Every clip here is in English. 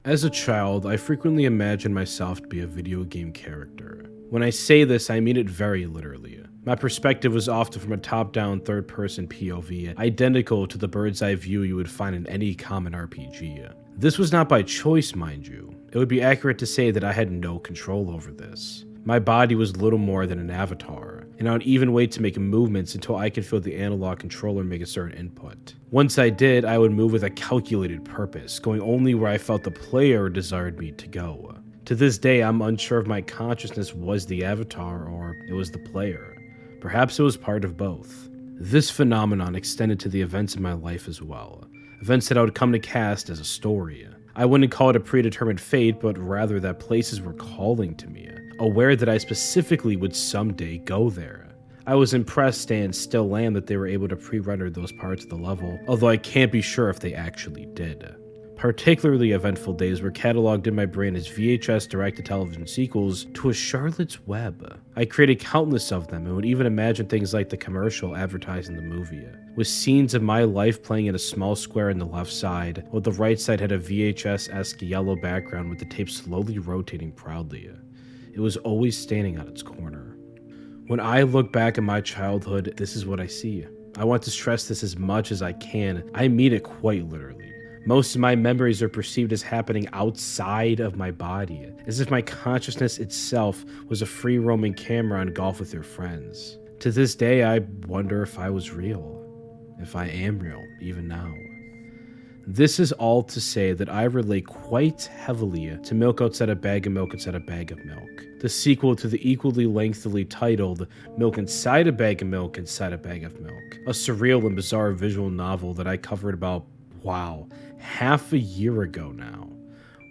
As a child, I frequently imagined myself to be a video game character. When I say this, I mean it very literally. My perspective was often from a top-down third-person POV, identical to the bird's-eye view you would find in any common RPG. This was not by choice, mind you. It would be accurate to say that I had no control over this. My body was little more than an avatar, and I would even wait to make movements until I could feel the analog controller make a certain input. Once I did, I would move with a calculated purpose, going only where I felt the player desired me to go. To this day, I'm unsure if my consciousness was the avatar or it was the player. Perhaps it was part of both. This phenomenon extended to the events in my life as well, events that I would come to cast as a story. I wouldn't call it a predetermined fate, but rather that places were calling to me, aware that I specifically would someday go there. I was impressed and still am that they were able to pre-render those parts of the level, although I can't be sure if they actually did. Particularly eventful days were cataloged in my brain as VHS direct-to-television sequels to A Charlotte's Web. I created countless of them and would even imagine things like the commercial advertising the movie, with scenes of my life playing in a small square on the left side, while the right side had a VHS-esque yellow background with the tape slowly rotating proudly. It was always standing on its corner. When I look back at my childhood, this is what I see. I want to stress this as much as I can. I mean it quite literally. Most of my memories are perceived as happening outside of my body, as if my consciousness itself was a free-roaming camera on Golf with Your Friends. To this day, I wonder if I was real, if I am real, even now. This is all to say that I relate quite heavily to Milk Outside a Bag of MiIlk Inside a Bag of MiIlk, the sequel to the equally lengthily titled Milk Inside a Bag of MiIlk Inside a Bag of MiIlk, a surreal and bizarre visual novel that I covered about, wow, half a year ago now.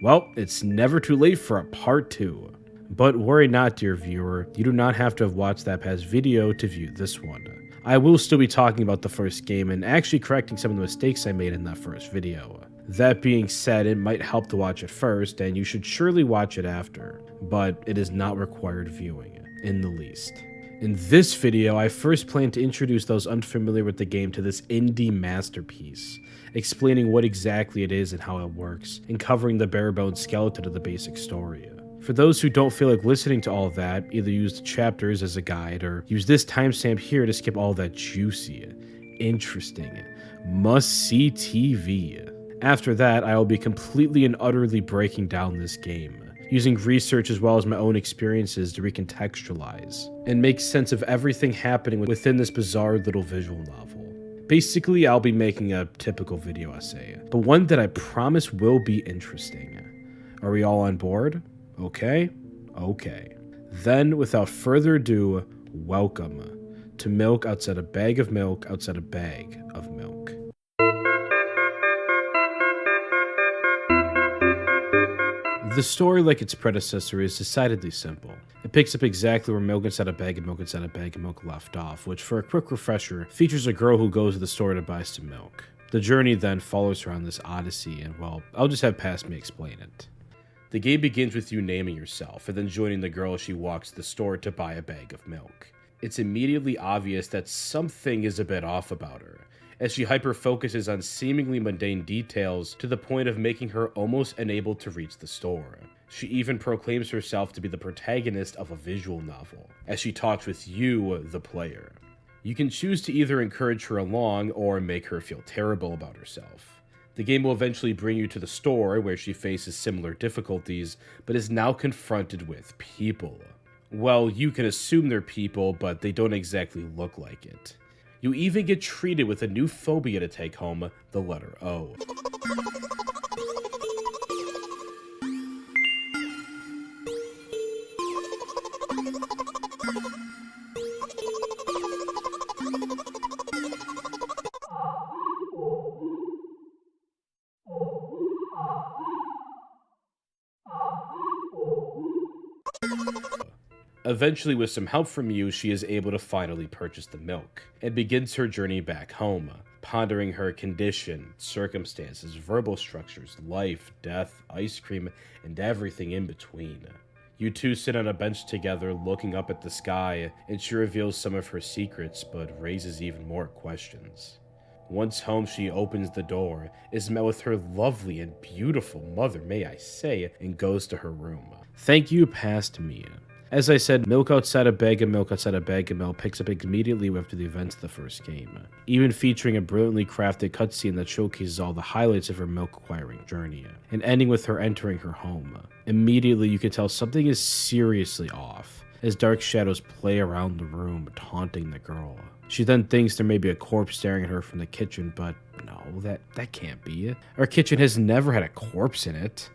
Well, it's never too late for a part 2. But worry not, dear viewer, you do not have to have watched that past video to view this one. I will still be talking about the first game and actually correcting some of the mistakes I made in that first video. That being said, it might help to watch it first, and you should surely watch it after, but it is not required viewing, in the least. In this video, I first plan to introduce those unfamiliar with the game to this indie masterpiece, explaining what exactly it is and how it works, and covering the bare-bones skeleton of the basic story. For those who don't feel like listening to all of that, either use the chapters as a guide or use this timestamp here to skip all that juicy, interesting, must-see TV. After that, I will be completely and utterly breaking down this game, using research as well as my own experiences to recontextualize and make sense of everything happening within this bizarre little visual novel. Basically, I'll be making a typical video essay, but one that I promise will be interesting. Are we all on board? Okay? Okay. Then, without further ado, welcome to Milk Outside a Bag of MiIlk Outside a Bag of MiIlk. The story, like its predecessor, is decidedly simple. It picks up exactly where Milk Inside a Bag of MiIlk Inside a Bag of MiIlk left off, which, for a quick refresher, features a girl who goes to the store to buy some milk. The journey then follows her on this odyssey, and well, I'll just have past me explain it. The game begins with you naming yourself, and then joining the girl as she walks to the store to buy a bag of milk. It's immediately obvious that something is a bit off about her, as she hyper-focuses on seemingly mundane details to the point of making her almost unable to reach the store. She even proclaims herself to be the protagonist of a visual novel, as she talks with you, the player. You can choose to either encourage her along or make her feel terrible about herself. The game will eventually bring you to the store where she faces similar difficulties, but is now confronted with people. Well, you can assume they're people, but they don't exactly look like it. You even get treated with a new phobia to take home, the letter O. Eventually, with some help from you, she is able to finally purchase the milk, and begins her journey back home, pondering her condition, circumstances, verbal structures, life, death, ice cream, and everything in between. You two sit on a bench together, looking up at the sky, and she reveals some of her secrets, but raises even more questions. Once home, she opens the door, is met with her lovely and beautiful mother, may I say, and goes to her room. Thank you, past Mia. As I said, milk outside a bag of milk outside a bag of milk picks up immediately after the events of the first game, even featuring a brilliantly crafted cutscene that showcases all the highlights of her milk acquiring journey, and ending with her entering her home. Immediately, you can tell something is seriously off, as dark shadows play around the room, taunting the girl. She then thinks there may be a corpse staring at her from the kitchen, but no, that can't be. Our kitchen has never had a corpse in it.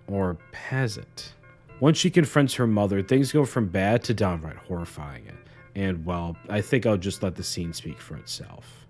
Or has it? Once she confronts her mother, things go from bad to downright horrifying. And, well, I think I'll just let the scene speak for itself.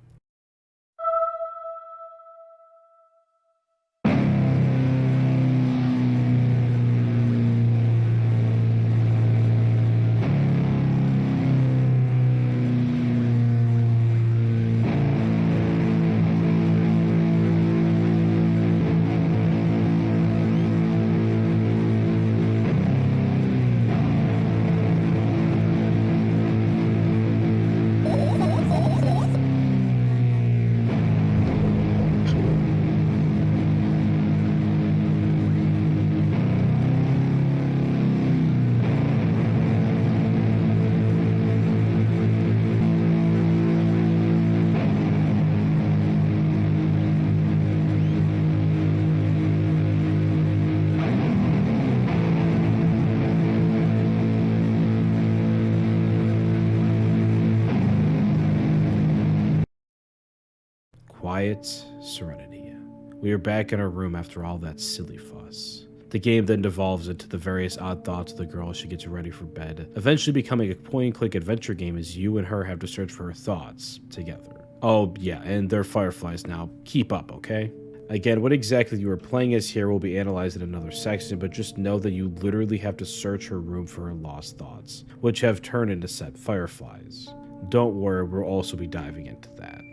Quiet serenity. We are back in our room after all that silly fuss. The game then devolves into the various odd thoughts of the girl as she gets ready for bed, eventually becoming a point-and-click adventure game as you and her have to search for her thoughts together. Oh yeah, and they're Fireflies now. Keep up, okay? Again, what exactly you are playing as here will be analyzed in another section, but just know that you literally have to search her room for her lost thoughts, which have turned into said Fireflies. Don't worry, we'll also be diving into that.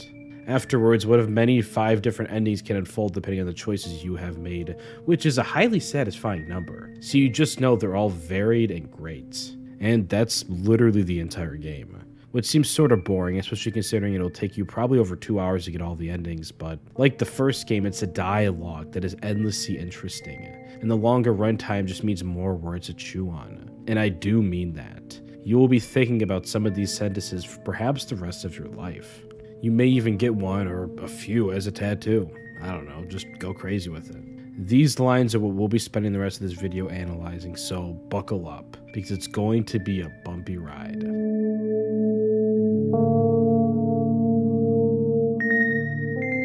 Afterwards, one of many 5 different endings can unfold depending on the choices you have made, which is a highly satisfying number, so you just know they're all varied and great. And that's literally the entire game. Which seems sort of boring, especially considering it'll take you probably over 2 hours to get all the endings, but like the first game, it's a dialogue that is endlessly interesting, and the longer runtime just means more words to chew on. And I do mean that. You will be thinking about some of these sentences for perhaps the rest of your life. You may even get one or a few as a tattoo. I don't know, just go crazy with it. These lines are what we'll be spending the rest of this video analyzing, so buckle up, because it's going to be a bumpy ride.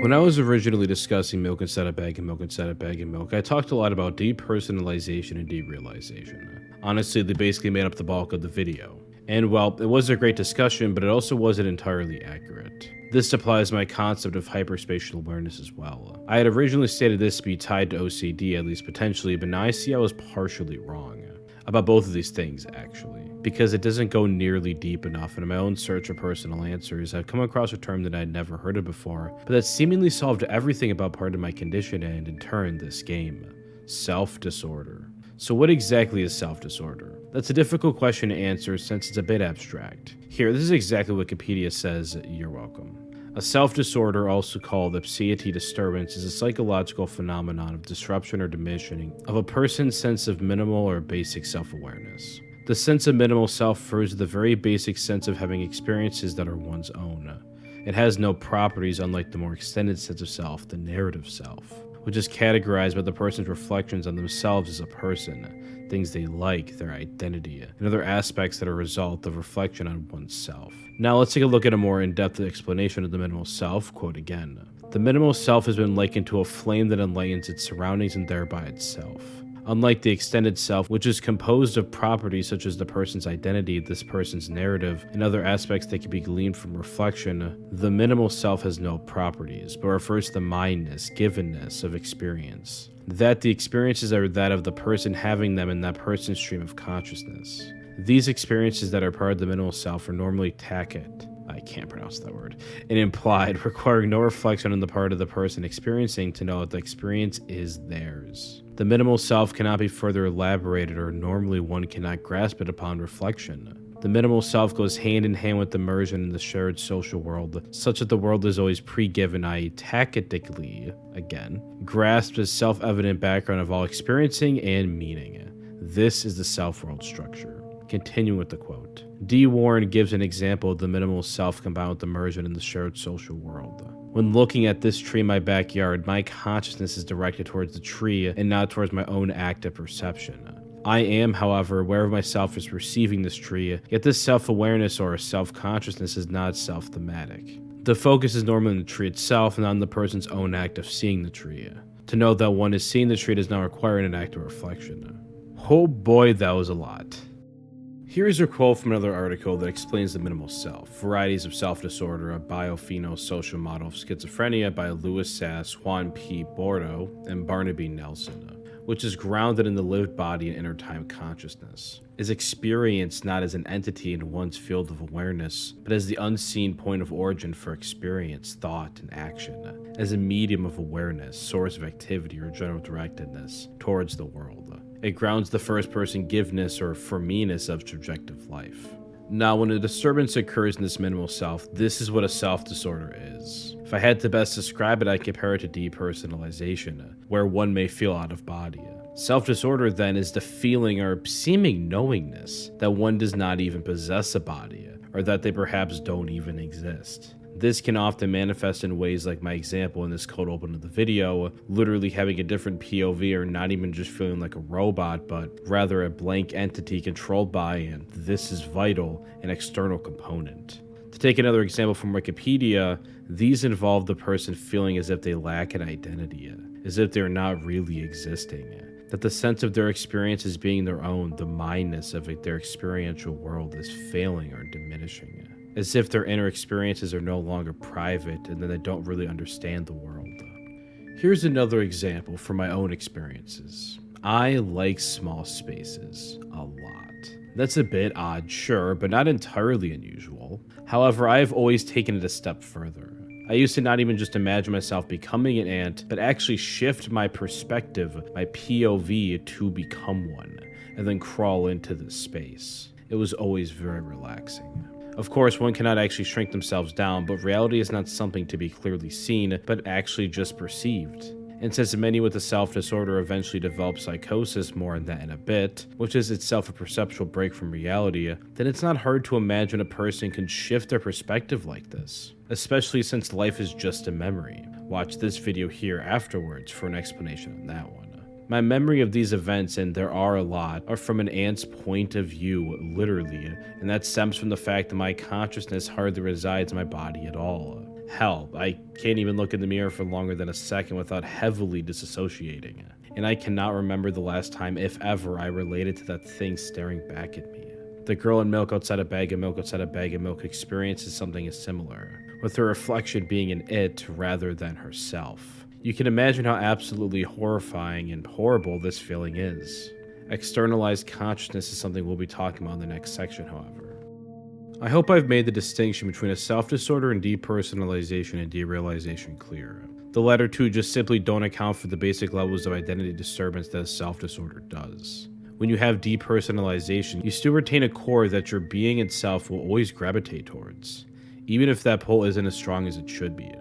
When I was originally discussing milk inside a bag of milk inside a bag of milk, I talked a lot about depersonalization and derealization. Honestly, they basically made up the bulk of the video. And well, it was a great discussion, but it also wasn't entirely accurate. This applies to my concept of hyperspatial awareness as well. I had originally stated this to be tied to OCD, at least potentially, but now I see I was partially wrong. About both of these things, actually. Because it doesn't go nearly deep enough, and in my own search for personal answers, I've come across a term that I'd never heard of before, but that seemingly solved everything about part of my condition and, in turn, this game. Self-disorder. So what exactly is self-disorder? That's a difficult question to answer since it's a bit abstract. Here, this is exactly what Wikipedia says. You're welcome. A self-disorder, also called anxiety disturbance, is a psychological phenomenon of disruption or diminishing of a person's sense of minimal or basic self-awareness. The sense of minimal self refers to the very basic sense of having experiences that are one's own. It has no properties, unlike the more extended sense of self, the narrative self, which is categorized by the person's reflections on themselves as a person, things they like, their identity, and other aspects that are a result of reflection on oneself. Now let's take a look at a more in-depth explanation of the minimal self, quote again. The minimal self has been likened to a flame that enlightens its surroundings and thereby itself. Unlike the extended self, which is composed of properties such as the person's identity, this person's narrative, and other aspects that can be gleaned from reflection, the minimal self has no properties, but refers to the mindness, givenness of experience. That the experiences are that of the person having them in that person's stream of consciousness. These experiences that are part of the minimal self are normally tacit, I can't pronounce that word, and implied, requiring no reflection on the part of the person experiencing to know that the experience is theirs. The minimal self cannot be further elaborated, or normally one cannot grasp it upon reflection. The minimal self goes hand in hand with immersion in the shared social world, such that the world is always pre-given, i.e. tactically, again, grasped as self-evident background of all experiencing and meaning. This is the self-world structure. Continuing with the quote. D. Warren gives an example of the minimal self combined with immersion in the shared social world. When looking at this tree in my backyard, my consciousness is directed towards the tree and not towards my own active perception. I am, however, aware of myself as perceiving this tree, yet this self-awareness or self-consciousness is not self-thematic. The focus is normally on the tree itself, not on the person's own act of seeing the tree. To know that one is seeing the tree does not require an act of reflection. Oh boy, that was a lot. Here's a quote from another article that explains the minimal self, varieties of self-disorder, a biopheno-social model of schizophrenia by Louis Sass, Juan P. Bordo, and Barnaby Nelson, which is grounded in the lived body and inner time consciousness, is experienced not as an entity in one's field of awareness, but as the unseen point of origin for experience, thought, and action, as a medium of awareness, source of activity, or general directedness towards the world. It grounds the first-person giveness or for me-ness of subjective life. Now, when a disturbance occurs in this minimal self, this is what a self-disorder is. If I had to best describe it, I'd compare it to depersonalization, where one may feel out of body. Self-disorder, then, is the feeling or seeming knowingness that one does not even possess a body, or that they perhaps don't even exist. This can often manifest in ways like my example in this cold open of the video, literally having a different POV or not even just feeling like a robot, but rather a blank entity controlled by, and this is vital, an external component. To take another example from Wikipedia, these involve the person feeling as if they lack an identity, as if they're not really existing, that the sense of their experience as being their own, the mindness of their experiential world is failing or diminishing, as if their inner experiences are no longer private and that they don't really understand the world. Here's another example from my own experiences. I like small spaces a lot. That's a bit odd, sure, but not entirely unusual. However, I have always taken it a step further. I used to not even just imagine myself becoming an ant, but actually shift my perspective, my POV, to become one, and then crawl into this space. It was always very relaxing. Of course, one cannot actually shrink themselves down, but reality is not something to be clearly seen, but actually just perceived. And since many with a self-disorder eventually develop psychosis, more on that in a bit, which is itself a perceptual break from reality, then it's not hard to imagine a person can shift their perspective like this, especially since life is just a memory. Watch this video here afterwards for an explanation on that one. My memory of these events, and there are a lot, are from an ant's point of view, literally, and that stems from the fact that my consciousness hardly resides in my body at all. Hell, I can't even look in the mirror for longer than a second without heavily disassociating, and I cannot remember the last time, if ever, I related to that thing staring back at me. The girl in milk outside a bag of milk outside a bag of milk experiences something similar, with her reflection being an it rather than herself. You can imagine how absolutely horrifying and horrible this feeling is. Externalized consciousness is something we'll be talking about in the next section, however. I hope I've made the distinction between a self-disorder and depersonalization and derealization clear. The latter two just simply don't account for the basic levels of identity disturbance that a self-disorder does. When you have depersonalization, you still retain a core that your being itself will always gravitate towards, even if that pull isn't as strong as it should be.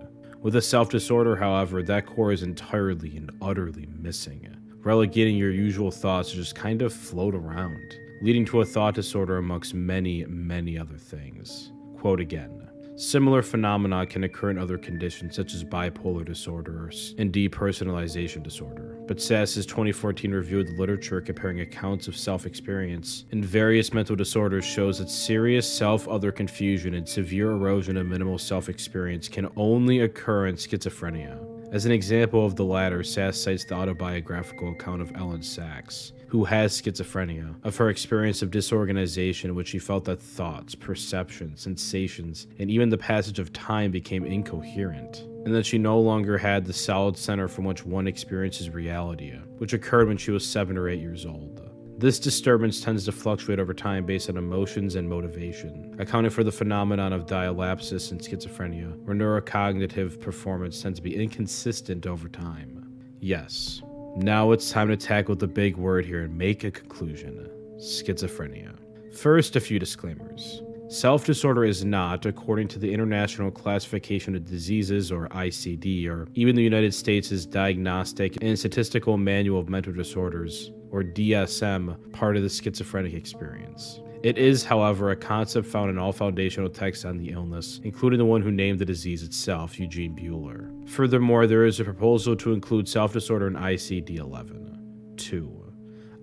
With a self-disorder, however, that core is entirely and utterly missing, relegating your usual thoughts to just kind of float around, leading to a thought disorder amongst many, many other things. Quote again. Similar phenomena can occur in other conditions such as bipolar disorders and depersonalization disorder, but Sass's 2014 review of the literature comparing accounts of self-experience in various mental disorders shows that serious self-other confusion and severe erosion of minimal self-experience can only occur in schizophrenia. As an example of the latter, Sass cites the autobiographical account of Ellen Sachs, who has schizophrenia, of her experience of disorganization in which she felt that thoughts, perceptions, sensations, and even the passage of time became incoherent, and that she no longer had the solid center from which one experiences reality, which occurred when she was 7 or 8 years old. This disturbance tends to fluctuate over time based on emotions and motivation, accounting for the phenomenon of dialapsis in schizophrenia, where neurocognitive performance tends to be inconsistent over time. Yes, now it's time to tackle the big word here and make a conclusion: schizophrenia. First, a few disclaimers. Self-disorder is not, according to the International Classification of Diseases, or ICD, or even the United States' Diagnostic and Statistical Manual of Mental Disorders, or DSM, part of the schizophrenic experience. It is, however, a concept found in all foundational texts on the illness, including the one who named the disease itself, Eugene Bueller. Furthermore, there is a proposal to include self-disorder in ICD-11. 2.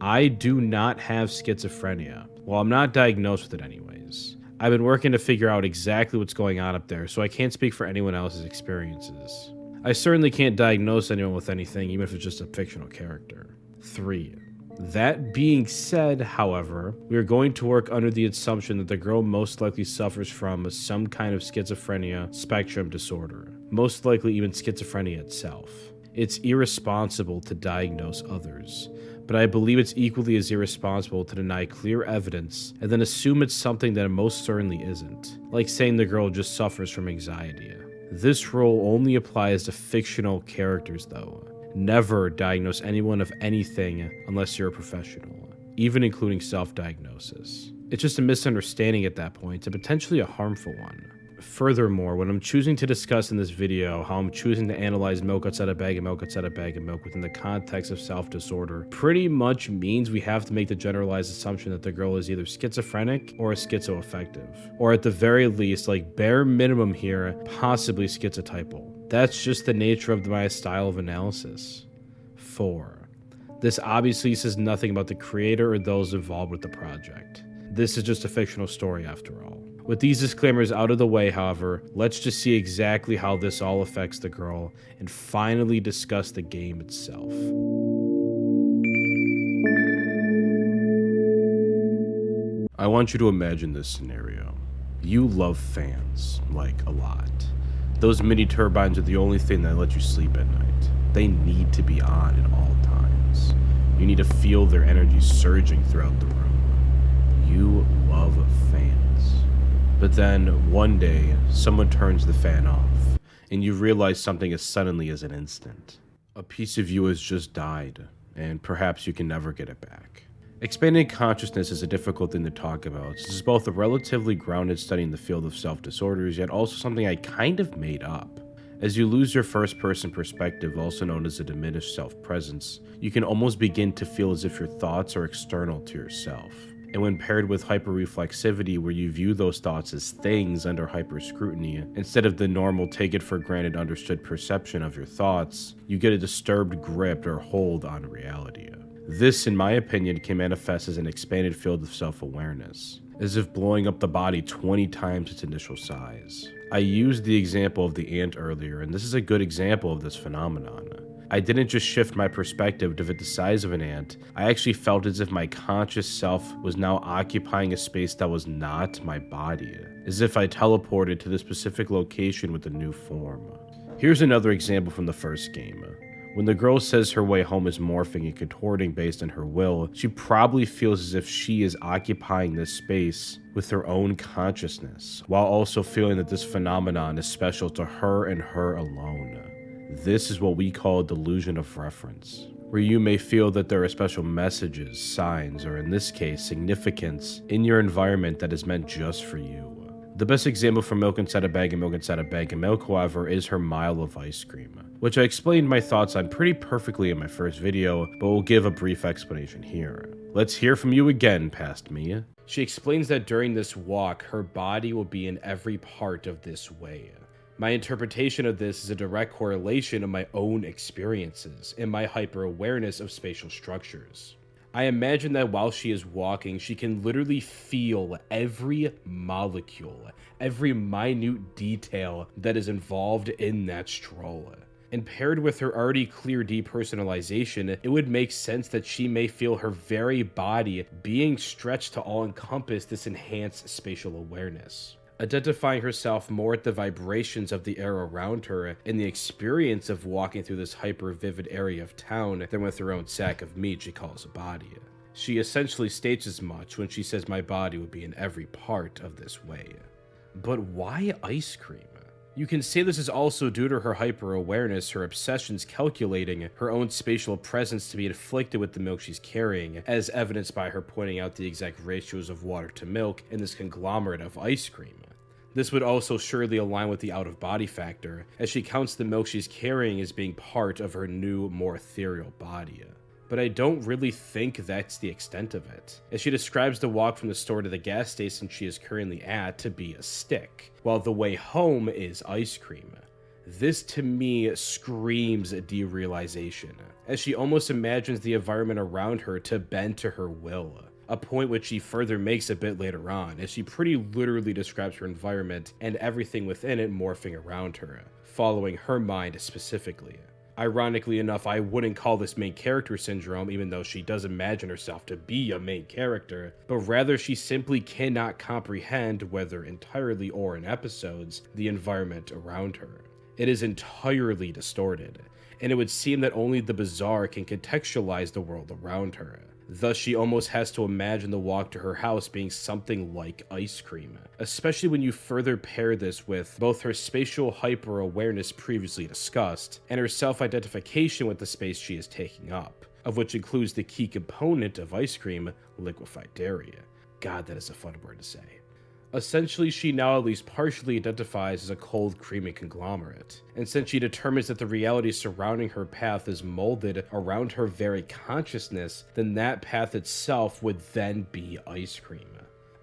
I do not have schizophrenia. Well, I'm not diagnosed with it anyways. I've been working to figure out exactly what's going on up there, so I can't speak for anyone else's experiences. I certainly can't diagnose anyone with anything, even if it's just a fictional character. 3. That being said, however, we are going to work under the assumption that the girl most likely suffers from some kind of schizophrenia spectrum disorder, most likely even schizophrenia itself. It's irresponsible to diagnose others, but I believe it's equally as irresponsible to deny clear evidence and then assume it's something that it most certainly isn't, like saying the girl just suffers from anxiety. This rule only applies to fictional characters though. Never diagnose anyone of anything unless you're a professional, even including self-diagnosis. It's just a misunderstanding at that point, and potentially a harmful one. Furthermore, when I'm choosing to discuss in this video how I'm choosing to analyze milk outside a bag of milk outside a bag of milk within the context of self-disorder, pretty much means we have to make the generalized assumption that the girl is either schizophrenic or schizoaffective. Or at the very least, like bare minimum here, possibly schizotypal. That's just the nature of my style of analysis. 4. This obviously says nothing about the creator or those involved with the project. This is just a fictional story after all. With these disclaimers out of the way, however, let's just see exactly how this all affects the girl and finally discuss the game itself. I want you to imagine this scenario. You love fans, like a lot. Those mini turbines are the only thing that let you sleep at night. They need to be on at all times. You need to feel their energy surging throughout the room. You love fans. But then, one day, someone turns the fan off, and you realize something as suddenly as an instant. A piece of you has just died, and perhaps you can never get it back. Expanding consciousness is a difficult thing to talk about, since it's both a relatively grounded study in the field of self-disorders, yet also something I kind of made up. As you lose your first-person perspective, also known as a diminished self-presence, you can almost begin to feel as if your thoughts are external to yourself. And when paired with hyperreflexivity, where you view those thoughts as things under hyper-scrutiny, instead of the normal take-it-for-granted understood perception of your thoughts, you get a disturbed grip or hold on reality. This, in my opinion, can manifest as an expanded field of self-awareness, as if blowing up the body 20 times its initial size. I used the example of the ant earlier, and this is a good example of this phenomenon. I didn't just shift my perspective to fit the size of an ant, I actually felt as if my conscious self was now occupying a space that was not my body, as if I teleported to the specific location with a new form. Here's another example from the first game. When the girl says her way home is morphing and contorting based on her will, she probably feels as if she is occupying this space with her own consciousness, while also feeling that this phenomenon is special to her and her alone. This is what we call a delusion of reference, where you may feel that there are special messages, signs, or in this case, significance in your environment that is meant just for you. The best example for milk inside a bag of milk inside a bag of milk, however, is her mile of ice cream, which I explained my thoughts on pretty perfectly in my first video, but will give a brief explanation here. Let's hear from you again, past me. She explains that during this walk, her body will be in every part of this way. My interpretation of this is a direct correlation of my own experiences and my hyper-awareness of spatial structures. I imagine that while she is walking, she can literally feel every molecule, every minute detail that is involved in that stroll. And paired with her already clear depersonalization, it would make sense that she may feel her very body being stretched to all encompass this enhanced spatial awareness. Identifying herself more at the vibrations of the air around her and the experience of walking through this hyper-vivid area of town than with her own sack of meat she calls a body. She essentially states as much when she says my body would be in every part of this way. But why ice cream? You can say this is also due to her hyper-awareness, her obsessions calculating her own spatial presence to be inflicted with the milk she's carrying, as evidenced by her pointing out the exact ratios of water to milk in this conglomerate of ice cream. This would also surely align with the out-of-body factor, as she counts the milk she's carrying as being part of her new, more ethereal body. But I don't really think that's the extent of it, as she describes the walk from the store to the gas station she is currently at to be a stick, while the way home is ice cream. This to me screams derealization, as she almost imagines the environment around her to bend to her will, a point which she further makes a bit later on, as she pretty literally describes her environment and everything within it morphing around her, following her mind specifically. Ironically enough, I wouldn't call this main character syndrome, even though she does imagine herself to be a main character, but rather she simply cannot comprehend, whether entirely or in episodes, the environment around her. It is entirely distorted, and it would seem that only the bizarre can contextualize the world around her. Thus, she almost has to imagine the walk to her house being something like ice cream, especially when you further pair this with both her spatial hyper-awareness previously discussed, and her self-identification with the space she is taking up, of which includes the key component of ice cream, liquefied dairy. God, that is a fun word to say. Essentially, she now at least partially identifies as a cold, creamy conglomerate, and since she determines that the reality surrounding her path is molded around her very consciousness, then that path itself would then be ice cream.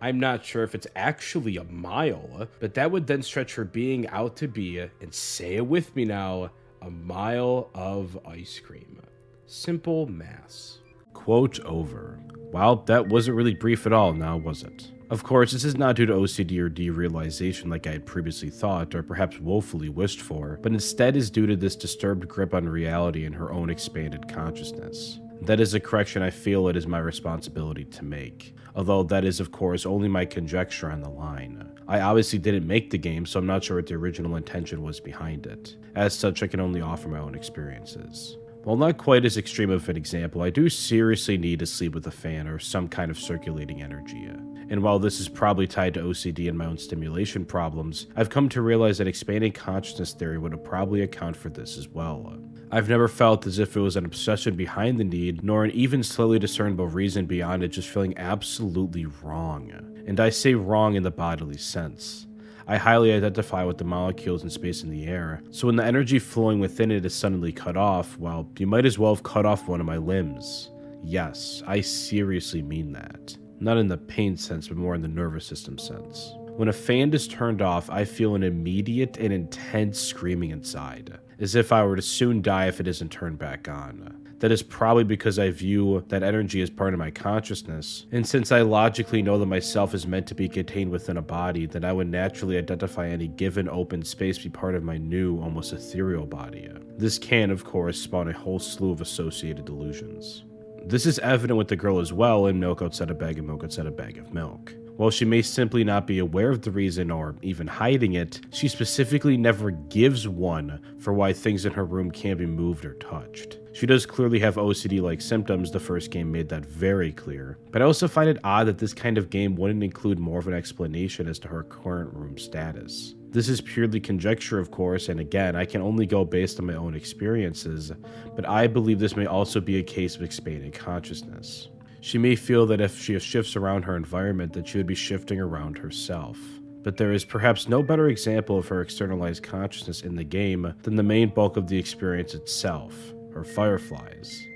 I'm not sure if it's actually a mile, but that would then stretch her being out to be, and say it with me now, a mile of ice cream. Simple maths. Quote over. Well, that wasn't really brief at all now, was it? Of course, this is not due to OCD or derealization like I had previously thought, or perhaps woefully wished for, but instead is due to this disturbed grip on reality and her own expanded consciousness. That is a correction I feel it is my responsibility to make, although that is of course only my conjecture on the line. I obviously didn't make the game, so I'm not sure what the original intention was behind it. As such, I can only offer my own experiences. While not quite as extreme of an example, I do seriously need to sleep with a fan or some kind of circulating energy. And while this is probably tied to OCD and my own stimulation problems, I've come to realize that expanding consciousness theory would probably account for this as well. I've never felt as if it was an obsession behind the need, nor an even slightly discernible reason beyond it just feeling absolutely wrong. And I say wrong in the bodily sense. I highly identify with the molecules in space and the air, so when the energy flowing within it is suddenly cut off, well, you might as well have cut off one of my limbs. Yes, I seriously mean that. Not in the pain sense, but more in the nervous system sense. When a fan is turned off, I feel an immediate and intense screaming inside, as if I were to soon die if it isn't turned back on. That is probably because I view that energy as part of my consciousness, and since I logically know that myself is meant to be contained within a body, then I would naturally identify any given open space be part of my new, almost ethereal body. This can, of course, spawn a whole slew of associated delusions. This is evident with the girl as well in Milk Outside a Bag of Milk Outside a Bag of Milk. While she may simply not be aware of the reason or even hiding it, she specifically never gives one for why things in her room can't be moved or touched. She does clearly have OCD-like symptoms, the first game made that very clear, but I also find it odd that this kind of game wouldn't include more of an explanation as to her current room status. This is purely conjecture, of course, and again, I can only go based on my own experiences, but I believe this may also be a case of expanded consciousness. She may feel that if she shifts around her environment, that she would be shifting around herself. But there is perhaps no better example of her externalized consciousness in the game than the main bulk of the experience itself, her Fireflies.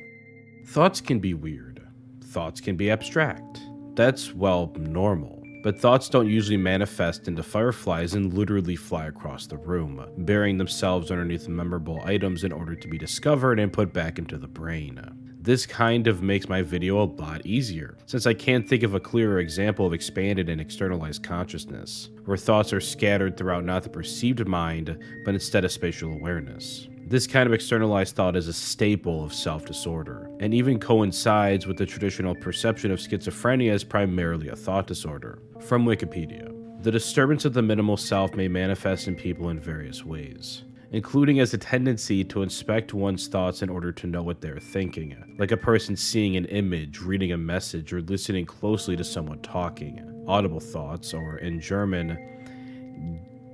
Thoughts can be weird. Thoughts can be abstract. That's, well, normal. But thoughts don't usually manifest into fireflies and literally fly across the room, burying themselves underneath memorable items in order to be discovered and put back into the brain. This kind of makes my video a lot easier, since I can't think of a clearer example of expanded and externalized consciousness, where thoughts are scattered throughout not the perceived mind, but instead a spatial awareness. This kind of externalized thought is a staple of self-disorder, and even coincides with the traditional perception of schizophrenia as primarily a thought disorder. From Wikipedia, the disturbance of the minimal self may manifest in people in various ways, including as a tendency to inspect one's thoughts in order to know what they're thinking, like a person seeing an image, reading a message, or listening closely to someone talking. Audible thoughts, or in German,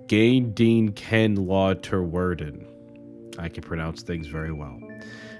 Gaindeen Ken Law Terwerden. I can pronounce things very well.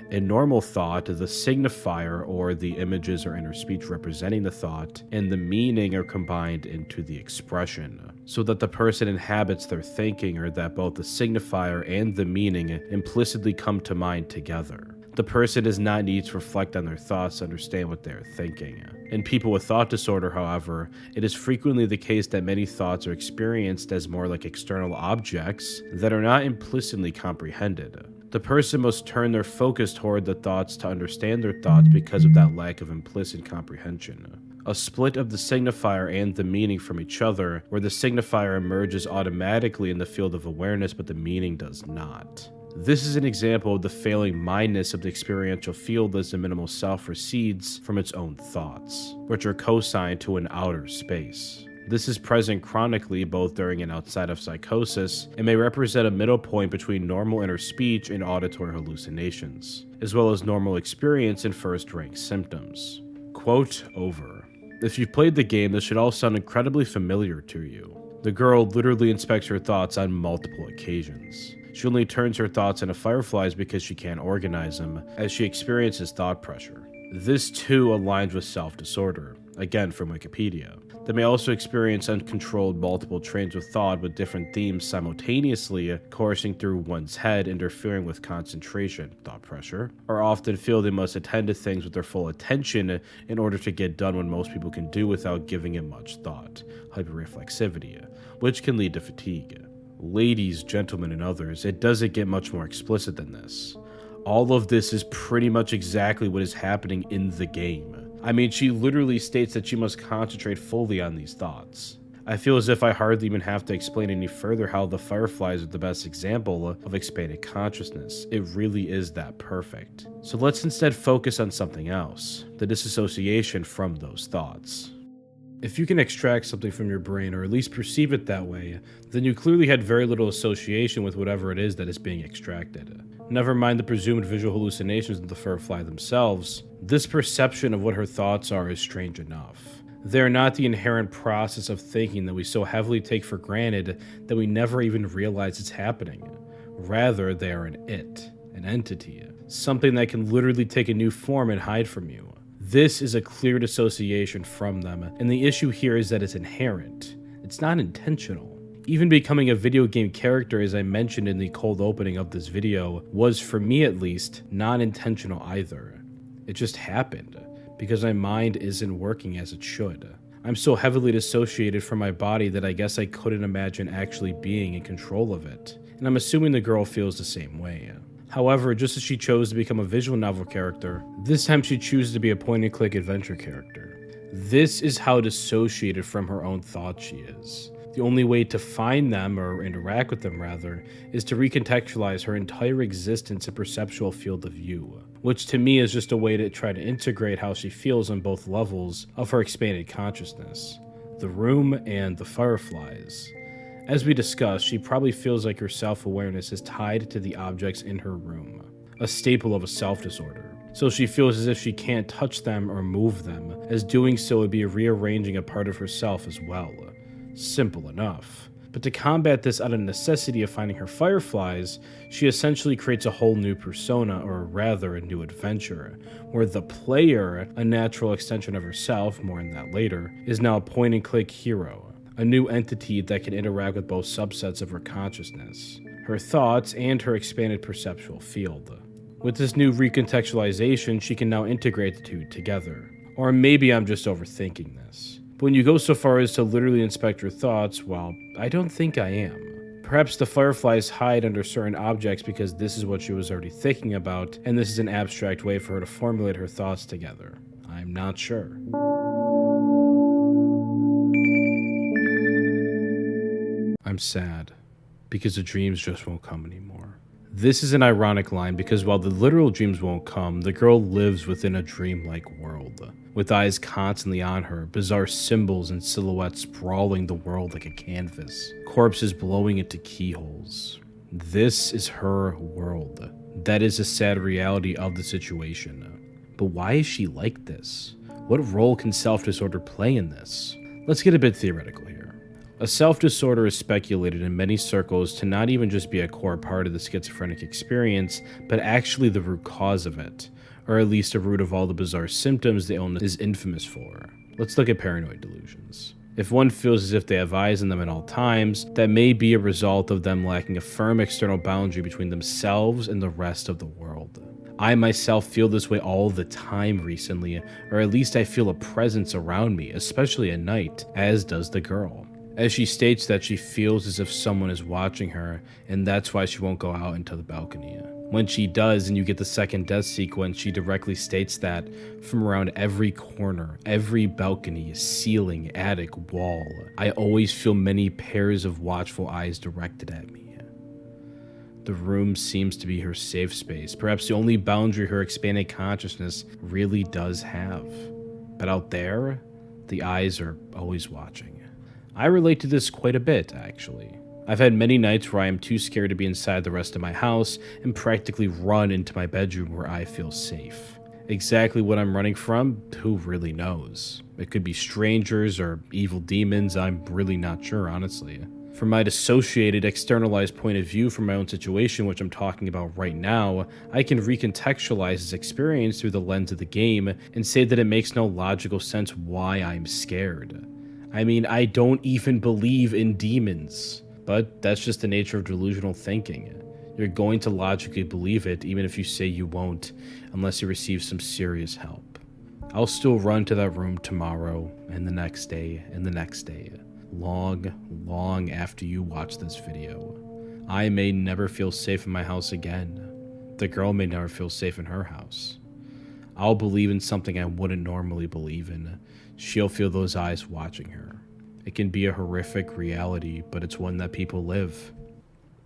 In normal thought, the signifier, or the images or inner speech representing the thought, and the meaning are combined into the expression, so that the person inhabits their thinking, or that both the signifier and the meaning implicitly come to mind together. The person does not need to reflect on their thoughts to understand what they are thinking. In people with thought disorder, however, it is frequently the case that many thoughts are experienced as more like external objects that are not implicitly comprehended. The person must turn their focus toward the thoughts to understand their thoughts because of that lack of implicit comprehension. A split of the signifier and the meaning from each other, where the signifier emerges automatically in the field of awareness but the meaning does not. This is an example of the failing mindness of the experiential field as the minimal self recedes from its own thoughts, which are cosigned to an outer space. This is present chronically both during and outside of psychosis, and may represent a middle point between normal inner speech and auditory hallucinations, as well as normal experience and first-rank symptoms. Quote over. If you've played the game, this should all sound incredibly familiar to you. The girl literally inspects her thoughts on multiple occasions. She only turns her thoughts into fireflies because she can't organize them, as she experiences thought pressure. This too aligns with self-disorder, again from Wikipedia. They may also experience uncontrolled multiple trains of thought with different themes simultaneously coursing through one's head, interfering with concentration, thought pressure, or often feel they must attend to things with their full attention in order to get done what most people can do without giving it much thought, hyperreflexivity, which can lead to fatigue. Ladies, gentlemen, and others, it doesn't get much more explicit than this. All of this is pretty much exactly what is happening in the game. I mean, she literally states that she must concentrate fully on these thoughts. I feel as if I hardly even have to explain any further how the Fireflies are the best example of expanded consciousness. It really is that perfect. So let's instead focus on something else, the disassociation from those thoughts. If you can extract something from your brain, or at least perceive it that way, then you clearly had very little association with whatever it is that is being extracted. Never mind the presumed visual hallucinations of the Firefly themselves, this perception of what her thoughts are is strange enough. They are not the inherent process of thinking that we so heavily take for granted that we never even realize it's happening. Rather, they are an it, an entity, something that can literally take a new form and hide from you. This is a clear dissociation from them, and the issue here is that it's inherent. It's not intentional. Even becoming a video game character, as I mentioned in the cold opening of this video, was, for me at least, non-intentional either. It just happened, because my mind isn't working as it should. I'm so heavily dissociated from my body that I guess I couldn't imagine actually being in control of it, and I'm assuming the girl feels the same way. However, just as she chose to become a visual novel character, this time she chooses to be a point-and-click adventure character. This is how dissociated from her own thoughts she is. The only way to find them, or interact with them rather, is to recontextualize her entire existence and perceptual field of view, which to me is just a way to try to integrate how she feels on both levels of her expanded consciousness, the room and the Fireflies. As we discussed, she probably feels like her self-awareness is tied to the objects in her room, a staple of a self-disorder. So she feels as if she can't touch them or move them, as doing so would be rearranging a part of herself as well. Simple enough. But to combat this out of necessity of finding her Fireflies, she essentially creates a whole new persona, or rather a new adventure, where the player, a natural extension of herself, more on that later, is now a point-and-click hero, a new entity that can interact with both subsets of her consciousness, her thoughts, and her expanded perceptual field. With this new recontextualization, she can now integrate the two together. Or maybe I'm just overthinking this. But when you go so far as to literally inspect your thoughts, well, I don't think I am. Perhaps the Fireflies hide under certain objects because this is what she was already thinking about, and this is an abstract way for her to formulate her thoughts together. I'm not sure. I'm sad, because the dreams just won't come anymore. This is an ironic line because while the literal dreams won't come, the girl lives within a dreamlike world, with eyes constantly on her, bizarre symbols and silhouettes sprawling the world like a canvas, corpses blowing into keyholes. This is her world. That is a sad reality of the situation. But why is she like this? What role can self-disorder play in this? Let's get a bit theoretical here. A self-disorder is speculated in many circles to not even just be a core part of the schizophrenic experience, but actually the root cause of it, or at least a root of all the bizarre symptoms the illness is infamous for. Let's look at paranoid delusions. If one feels as if they have eyes on them at all times, that may be a result of them lacking a firm external boundary between themselves and the rest of the world. I myself feel this way all the time recently, or at least I feel a presence around me, especially at night, as does the girl. As she states that she feels as if someone is watching her, and that's why she won't go out into the balcony. When she does, and you get the second death sequence, she directly states that from around every corner, every balcony, ceiling, attic, wall, I always feel many pairs of watchful eyes directed at me. The room seems to be her safe space, perhaps the only boundary her expanded consciousness really does have. But out there, the eyes are always watching. I relate to this quite a bit, actually. I've had many nights where I am too scared to be inside the rest of my house and practically run into my bedroom where I feel safe. Exactly what I'm running from, who really knows? It could be strangers or evil demons, I'm really not sure, honestly. From my dissociated, externalized point of view from my own situation, which I'm talking about right now, I can recontextualize this experience through the lens of the game and say that it makes no logical sense why I'm scared. I mean, I don't even believe in demons, but that's just the nature of delusional thinking. You're going to logically believe it even if you say you won't, unless you receive some serious help. I'll still run to that room tomorrow, and the next day, and the next day, long after you watch this video. I may never feel safe in my house again. The girl may never feel safe in her house. I'll believe in something I wouldn't normally believe in. She'll feel those eyes watching her. It can be a horrific reality, but it's one that people live.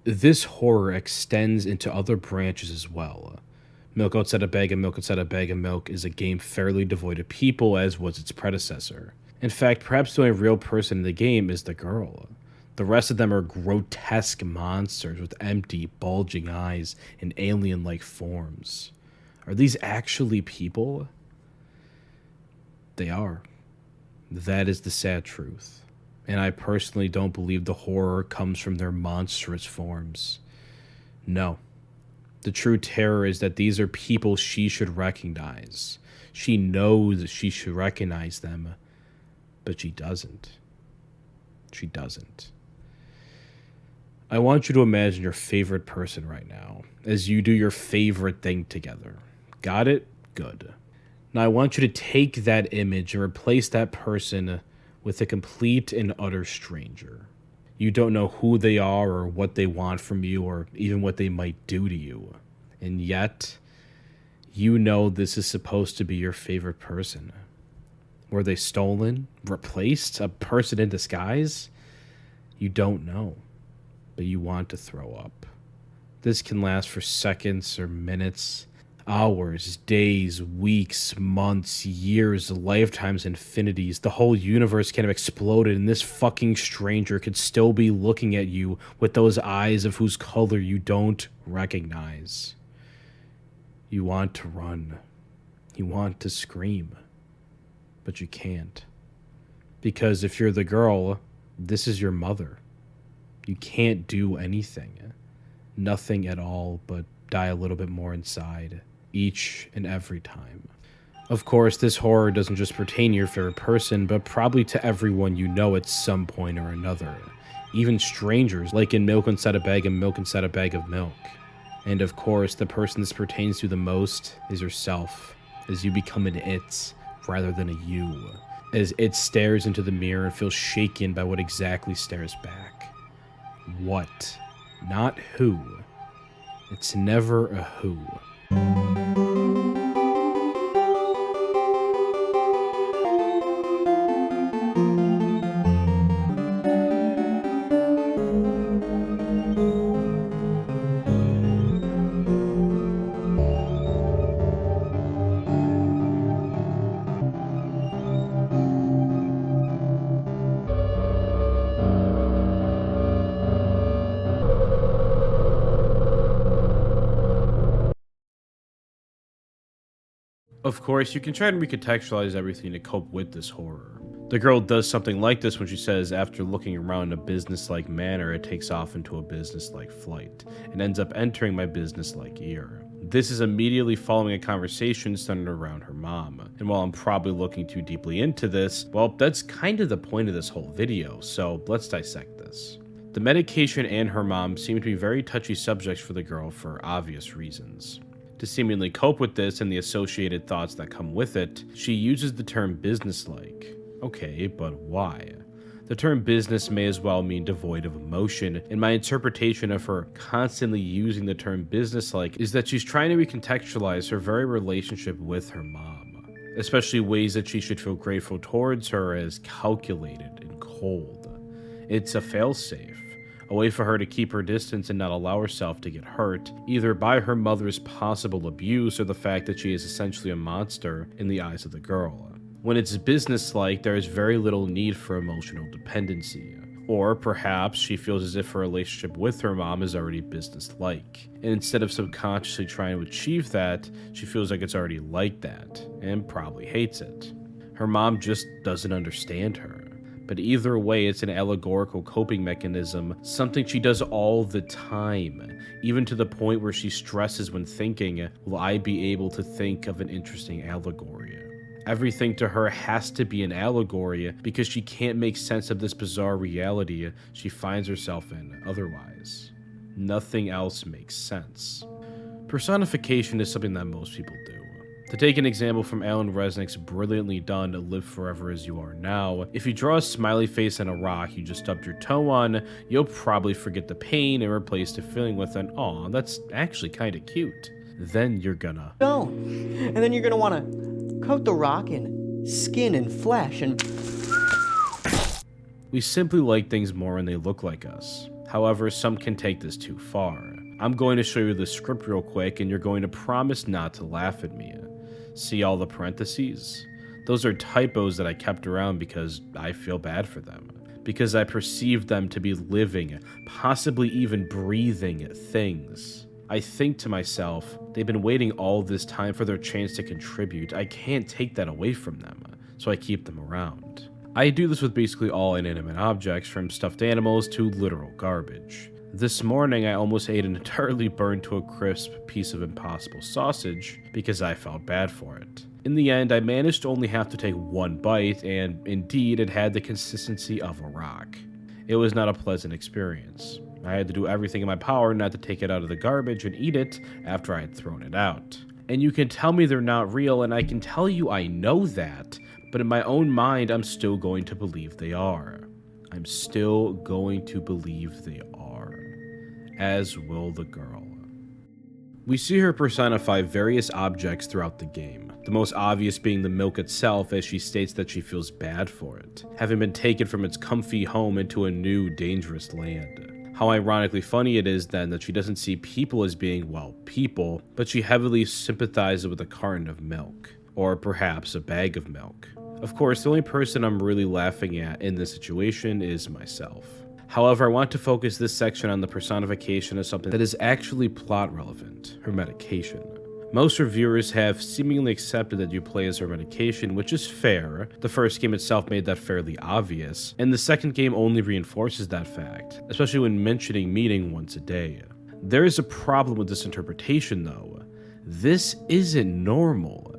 This horror extends into other branches as well. Milk Outside a Bag of MiIlk Inside a Bag of MiIlk is a game fairly devoid of people, as was its predecessor. In fact, perhaps the only real person in the game is the girl. The rest of them are grotesque monsters with empty, bulging eyes and alien-like forms. Are these actually people? They are. That is the sad truth. And I personally don't believe the horror comes from their monstrous forms. No. The true terror is that these are people she should recognize. She knows she should recognize them, but she doesn't. She doesn't. I want you to imagine your favorite person right now as you do your favorite thing together. Got it? Good. Now I want you to take that image and replace that person with a complete and utter stranger. You don't know who they are or what they want from you or even what they might do to you. And yet, you know this is supposed to be your favorite person. Were they stolen? Replaced? A person in disguise? You don't know, but you want to throw up. This can last for seconds or minutes, hours, days, weeks, months, years, lifetimes, infinities. The whole universe can have exploded and this fucking stranger could still be looking at you with those eyes of whose color you don't recognize. You want to run. You want to scream. But you can't. Because if you're the girl, this is your mother. You can't do anything. Nothing at all but die a little bit more inside. Each and every time. Of course, this horror doesn't just pertain to your favorite person, but probably to everyone you know at some point or another. Even strangers, like in Milk Inside a Bag of MiIlk Inside a Bag of MiIlk. And of course, the person this pertains to the most is yourself, as you become an it rather than a you. As it stares into the mirror and feels shaken by what exactly stares back. What? Not who. It's never a who. Of course, you can try to recontextualize everything to cope with this horror. The girl does something like this when she says, after looking around in a business-like manner, it takes off into a business-like flight, and ends up entering my business-like ear. This is immediately following a conversation centered around her mom, and while I'm probably looking too deeply into this, well, that's kind of the point of this whole video, so let's dissect this. The medication and her mom seem to be very touchy subjects for the girl for obvious reasons. To seemingly cope with this and the associated thoughts that come with it, she uses the term businesslike. Okay, but why? The term business may as well mean devoid of emotion, and my interpretation of her constantly using the term businesslike is that she's trying to recontextualize her very relationship with her mom, especially ways that she should feel grateful towards her as calculated and cold. It's a failsafe, a way for her to keep her distance and not allow herself to get hurt, either by her mother's possible abuse or the fact that she is essentially a monster in the eyes of the girl. When it's businesslike, there is very little need for emotional dependency. Or perhaps she feels as if her relationship with her mom is already businesslike, and instead of subconsciously trying to achieve that, she feels like it's already like that, and probably hates it. Her mom just doesn't understand her. But either way, it's an allegorical coping mechanism, something she does all the time, even to the point where she stresses when thinking, will I be able to think of an interesting allegory? Everything to her has to be an allegory because she can't make sense of this bizarre reality she finds herself in otherwise. Nothing else makes sense. Personification is something that most people do. To take an example from Alan Resnick's brilliantly done Live Forever As You Are Now, if you draw a smiley face on a rock you just stubbed your toe on, you'll probably forget the pain and replace the feeling with an "aw, that's actually kinda cute." Then you're gonna stone. And then you're gonna wanna coat the rock in skin and flesh and... We simply like things more when they look like us. However, some can take this too far. I'm going to show you the script real quick and you're going to promise not to laugh at me. See all the parentheses? Those are typos that I kept around because I feel bad for them. Because I perceive them to be living, possibly even breathing things. I think to myself, they've been waiting all this time for their chance to contribute. I can't take that away from them, so I keep them around. I do this with basically all inanimate objects, from stuffed animals to literal garbage. This morning, I almost ate an entirely burned to a crisp piece of Impossible sausage because I felt bad for it. In the end, I managed to only have to take one bite, and indeed, it had the consistency of a rock. It was not a pleasant experience. I had to do everything in my power not to take it out of the garbage and eat it after I had thrown it out. And you can tell me they're not real, and I can tell you I know that, but in my own mind, I'm still going to believe they are. I'm still going to believe they are. As will the girl. We see her personify various objects throughout the game, the most obvious being the milk itself, as she states that she feels bad for it, having been taken from its comfy home into a new, dangerous land. How ironically funny it is then that she doesn't see people as being, well, people, but she heavily sympathizes with a carton of milk, or perhaps a bag of milk. Of course, the only person I'm really laughing at in this situation is myself. However, I want to focus this section on the personification of something that is actually plot relevant, her medication. Most reviewers have seemingly accepted that you play as her medication, which is fair. The first game itself made that fairly obvious, and the second game only reinforces that fact, especially when mentioning meeting once a day. There is a problem with this interpretation though. This isn't normal.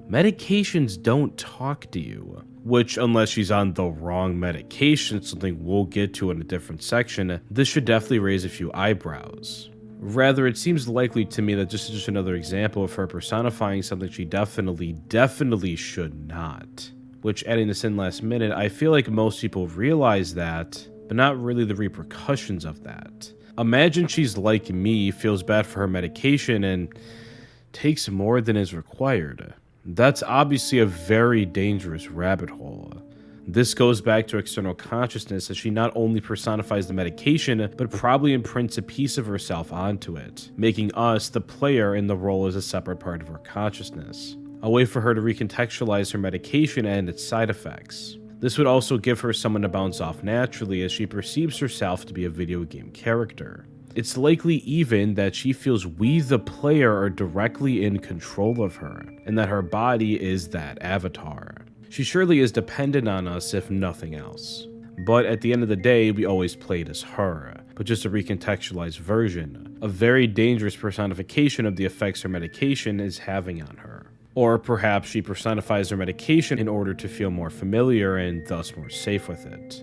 Medications don't talk to you, which, unless she's on the wrong medication, something we'll get to in a different section, this should definitely raise a few eyebrows. Rather, it seems likely to me that this is just another example of her personifying something she definitely should not. Which, adding this in last minute, I feel like most people realize that, but not really the repercussions of that. Imagine she's like me, feels bad for her medication, and takes more than is required. That's obviously a very dangerous rabbit hole. This goes back to external consciousness, as she not only personifies the medication, but probably imprints a piece of herself onto it, making us, the player, in the role as a separate part of her consciousness. A way for her to recontextualize her medication and its side effects. This would also give her someone to bounce off naturally, as she perceives herself to be a video game character. It's likely even that she feels we, the player, are directly in control of her, and that her body is that avatar. She surely is dependent on us if nothing else. But at the end of the day, we always played as her, but just a recontextualized version, a very dangerous personification of the effects her medication is having on her. Or perhaps she personifies her medication in order to feel more familiar and thus more safe with it.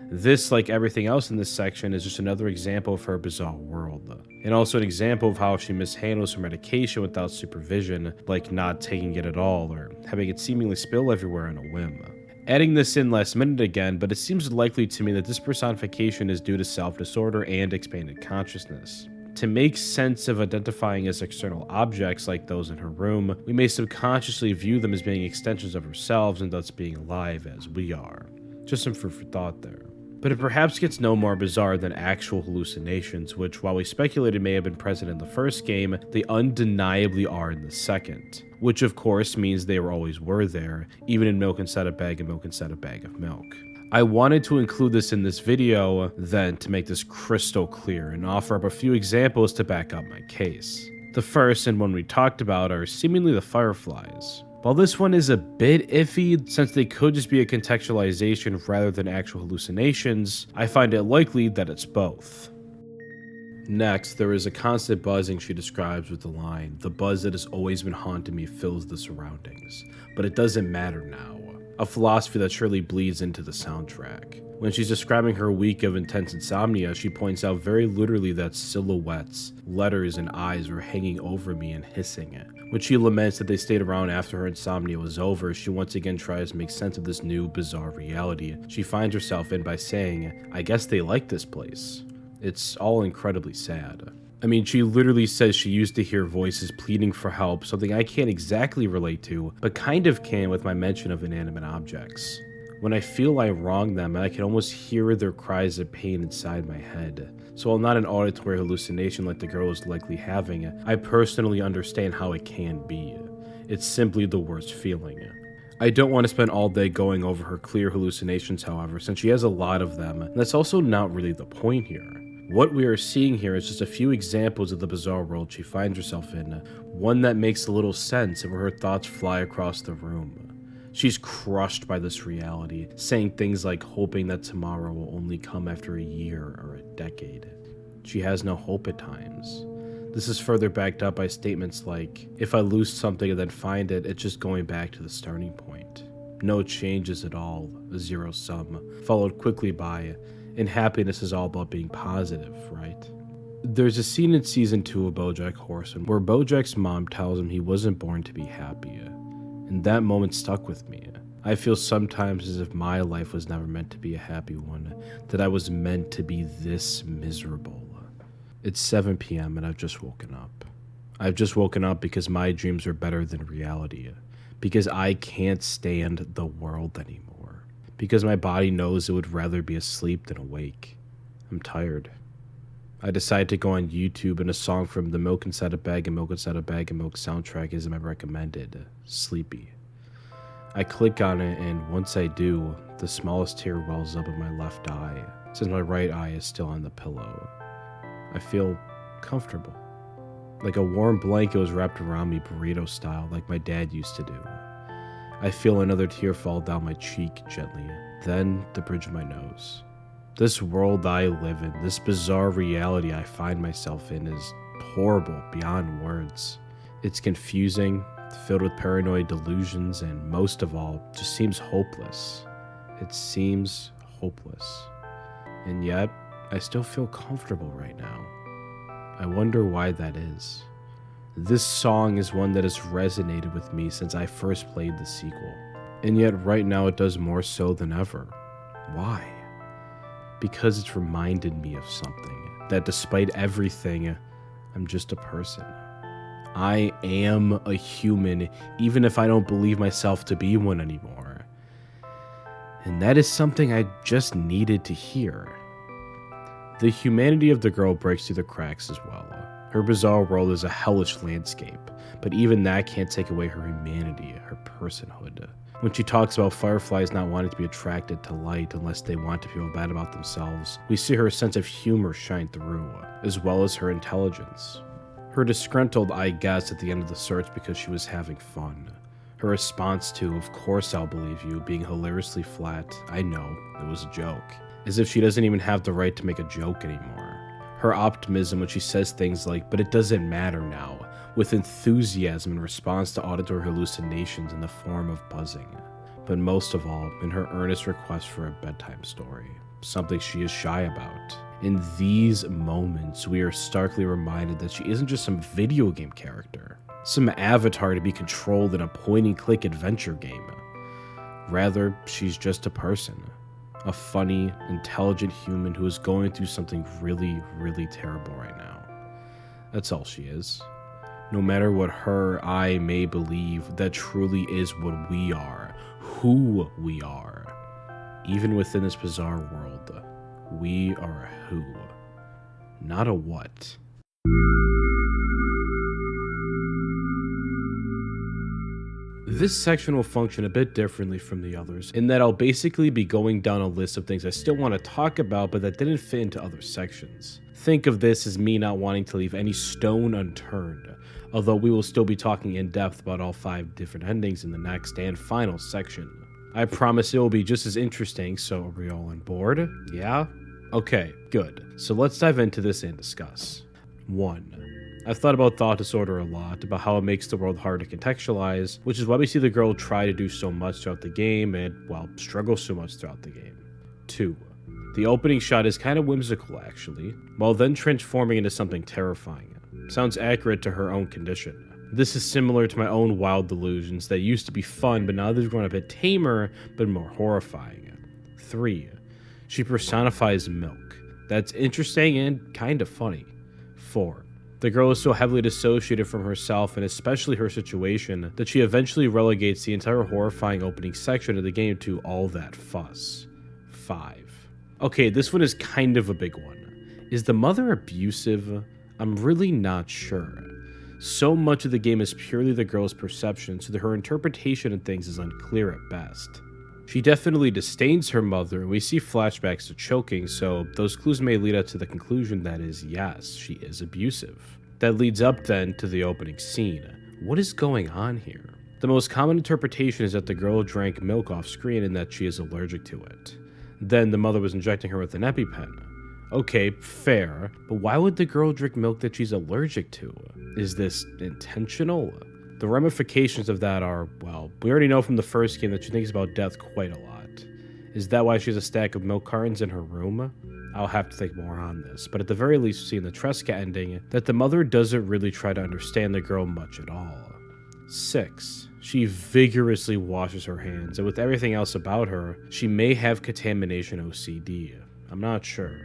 This, like everything else in this section, is just another example of her bizarre world, and also an example of how she mishandles her medication without supervision, like not taking it at all or having it seemingly spill everywhere on a whim. Adding this in last minute again, but it seems likely to me that this personification is due to self-disorder and expanded consciousness. To make sense of identifying as external objects like those in her room, we may subconsciously view them as being extensions of ourselves and thus being alive as we are. Just some food for thought there. But it perhaps gets no more bizarre than actual hallucinations, which, while we speculated may have been present in the first game, they undeniably are in the second. Which of course means they always were there, even in Milk Inside a Bag and Milk Inside a Bag of MiIlk. I wanted to include this in this video, then, to make this crystal clear and offer up a few examples to back up my case. The first, and one we talked about, are seemingly the Fireflies. While this one is a bit iffy, since they could just be a contextualization rather than actual hallucinations, I find it likely that it's both. Next, there is a constant buzzing she describes with the line, "The buzz that has always been haunting me fills the surroundings, but it doesn't matter now." A philosophy that surely bleeds into the soundtrack. When she's describing her week of intense insomnia, she points out very literally that silhouettes, letters, and eyes were hanging over me and hissing. When she laments that they stayed around after her insomnia was over, she once again tries to make sense of this new, bizarre reality she finds herself in by saying, "I guess they like this place." It's all incredibly sad. I mean, she literally says she used to hear voices pleading for help, something I can't exactly relate to, but kind of can with my mention of inanimate objects. When I feel I wrong them, I can almost hear their cries of pain inside my head. So while not an auditory hallucination like the girl is likely having, I personally understand how it can be. It's simply the worst feeling. I don't want to spend all day going over her clear hallucinations, however, since she has a lot of them, and that's also not really the point here. What we are seeing here is just a few examples of the bizarre world she finds herself in, one that makes a little sense and where her thoughts fly across the room. She's crushed by this reality, saying things like hoping that tomorrow will only come after a year or a decade. She has no hope at times. This is further backed up by statements like, "If I lose something and then find it, it's just going back to the starting point. No changes at all, a zero sum," followed quickly by, "And happiness is all about being positive, right?" There's a scene in season 2 of BoJack Horseman where BoJack's mom tells him he wasn't born to be happy, and that moment stuck with me. I feel sometimes as if my life was never meant to be a happy one, that I was meant to be this miserable. It's 7 p.m. and I've just woken up. I've just woken up because my dreams are better than reality, because I can't stand the world anymore, because my body knows it would rather be asleep than awake. I'm tired. I decided to go on YouTube, and a song from the Milk Inside a Bag and Milk Inside a Bag and Milk soundtrack is my recommended, Sleepy. I click on it, and once I do, the smallest tear wells up in my left eye, since my right eye is still on the pillow. I feel comfortable. Like a warm blanket was wrapped around me burrito style, like my dad used to do. I feel another tear fall down my cheek gently, then the bridge of my nose. This world I live in, this bizarre reality I find myself in, is horrible beyond words. It's confusing, filled with paranoid delusions, and most of all, just seems hopeless. It seems hopeless. And yet, I still feel comfortable right now. I wonder why that is. This song is one that has resonated with me since I first played the sequel. And yet right now it does more so than ever. Why? Because it's reminded me of something. That despite everything, I'm just a person. I am a human, even if I don't believe myself to be one anymore. And that is something I just needed to hear. The humanity of the girl breaks through the cracks as well. Her bizarre world is a hellish landscape, but even that can't take away her humanity, her personhood. When she talks about fireflies not wanting to be attracted to light unless they want to feel bad about themselves, we see her sense of humor shine through, as well as her intelligence. Her disgruntled, "I guess," at the end of the search because she was having fun. Her response to, "Of course I'll believe you," being hilariously flat. I know, it was a joke. As if she doesn't even have the right to make a joke anymore. Her optimism when she says things like, "But it doesn't matter now," with enthusiasm in response to auditory hallucinations in the form of buzzing. But most of all, in her earnest request for a bedtime story, something she is shy about. In these moments, we are starkly reminded that she isn't just some video game character, some avatar to be controlled in a point-and-click adventure game. Rather, she's just a person. A funny, intelligent human who is going through something really, really terrible right now. That's all she is. No matter what I may believe, that truly is what we are, who we are. Even within this bizarre world, we are a who, not a what. This section will function a bit differently from the others, in that I'll basically be going down a list of things I still want to talk about but that didn't fit into other sections. Think of this as me not wanting to leave any stone unturned, although we will still be talking in depth about all 5 different endings in the next and final section. I promise it will be just as interesting, so are we all on board? Yeah? Okay, good. So let's dive into this and discuss. 1. I've thought about thought disorder a lot, about how it makes the world hard to contextualize, which is why we see the girl try to do so much throughout the game and, well, struggle so much throughout the game. 2. The opening shot is kind of whimsical, actually, while then transforming into something terrifying. Sounds accurate to her own condition. This is similar to my own wild delusions that used to be fun, but now they've grown a bit tamer, but more horrifying. 3. She personifies milk. That's interesting and kind of funny. 4. The girl is so heavily dissociated from herself and especially her situation that she eventually relegates the entire horrifying opening section of the game to all that fuss. 5. Okay, this one is kind of a big one. Is the mother abusive? I'm really not sure. So much of the game is purely the girl's perception, so that her interpretation of things is unclear at best. She definitely disdains her mother, and we see flashbacks to choking, so those clues may lead us to the conclusion that is, yes, she is abusive. That leads up then to the opening scene. What is going on here? The most common interpretation is that the girl drank milk off screen and that she is allergic to it. Then the mother was injecting her with an EpiPen. Okay, fair, but why would the girl drink milk that she's allergic to? Is this intentional? The ramifications of that are, well, we already know from the first game that she thinks about death quite a lot. Is that why she has a stack of milk cartons in her room? I'll have to think more on this, but at the very least we see in the Tresca ending that the mother doesn't really try to understand the girl much at all. 6. She vigorously washes her hands, and with everything else about her, she may have contamination OCD. I'm not sure.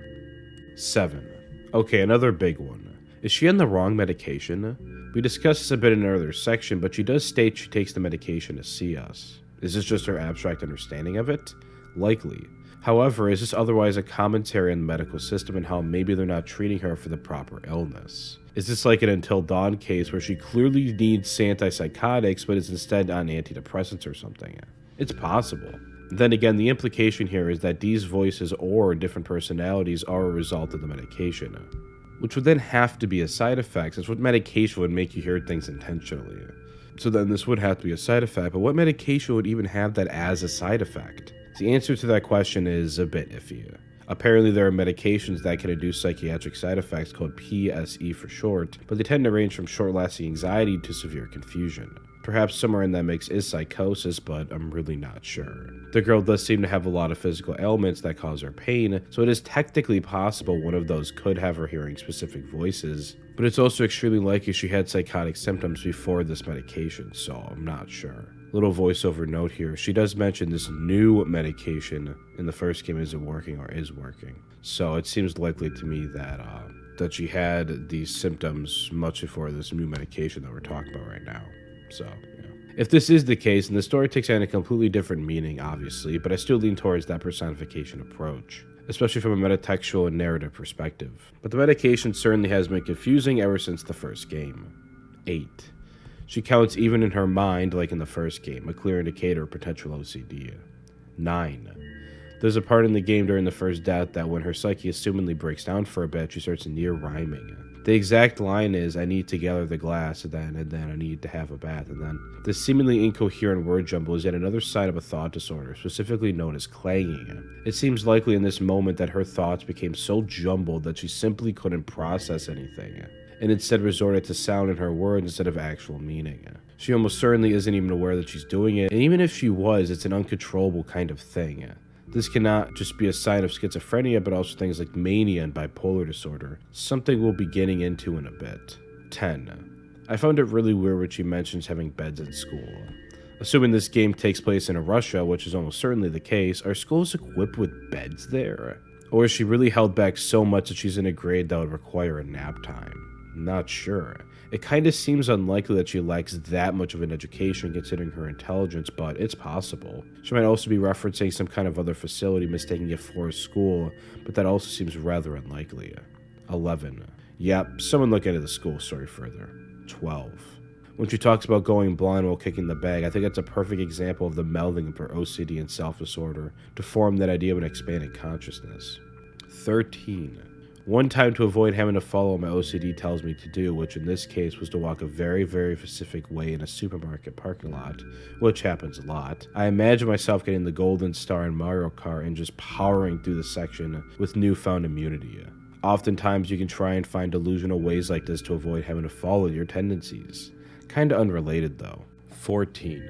7. Okay, another big one. Is she on the wrong medication? We discussed this a bit in an earlier section, but she does state she takes the medication to see us. Is this just her abstract understanding of it? Likely. However, is this otherwise a commentary on the medical system and how maybe they're not treating her for the proper illness? Is this like an Until Dawn case where she clearly needs antipsychotics but is instead on antidepressants or something? It's possible. Then again, the implication here is that these voices or different personalities are a result of the medication, which would then have to be a side effect, since what medication would make you hear things intentionally? So then this would have to be a side effect, but what medication would even have that as a side effect? The answer to that question is a bit iffy. Apparently there are medications that can induce psychiatric side effects called PSE for short, but they tend to range from short-lasting anxiety to severe confusion. Perhaps somewhere in that mix is psychosis, but I'm really not sure. The girl does seem to have a lot of physical ailments that cause her pain, so it is technically possible one of those could have her hearing specific voices, but it's also extremely likely she had psychotic symptoms before this medication, so I'm not sure. Little voiceover note here, she does mention this new medication in the first game isn't working or is working, so it seems likely to me that she had these symptoms much before this new medication that we're talking about right now. So, yeah. If this is the case, then the story takes on a completely different meaning, obviously, but I still lean towards that personification approach, especially from a metatextual and narrative perspective. But the medication certainly has been confusing ever since the first game. 8. She counts even in her mind, like in the first game, a clear indicator of potential OCD. 9. There's a part in the game during the first death that when her psyche assumingly breaks down for a bit, she starts near rhyming. The exact line is, I need to gather the glass, and then I need to have a bath, and then. This seemingly incoherent word jumble is yet another sign of a thought disorder, specifically known as clanging. It seems likely in this moment that her thoughts became so jumbled that she simply couldn't process anything, and instead resorted to sound in her words instead of actual meaning. She almost certainly isn't even aware that she's doing it, and even if she was, it's an uncontrollable kind of thing. This cannot just be a sign of schizophrenia, but also things like mania and bipolar disorder, something we'll be getting into in a bit. 10. I found it really weird when she mentions having beds in school. Assuming this game takes place in Russia, which is almost certainly the case, are schools equipped with beds there? Or is she really held back so much that she's in a grade that would require a nap time? Not sure. It kinda seems unlikely that she lacks that much of an education considering her intelligence, but it's possible. She might also be referencing some kind of other facility, mistaking it for a school, but that also seems rather unlikely. 11. Yep, someone look into the school story further. 12. When she talks about going blind while kicking the bag, I think that's a perfect example of the melding of her OCD and self-disorder to form that idea of an expanded consciousness. 13. One time to avoid having to follow what my OCD tells me to do, which in this case was to walk a very, very specific way in a supermarket parking lot, which happens a lot. I imagine myself getting the golden star in Mario Kart and just powering through the section with newfound immunity. Oftentimes you can try and find delusional ways like this to avoid having to follow your tendencies. Kinda unrelated though. 14.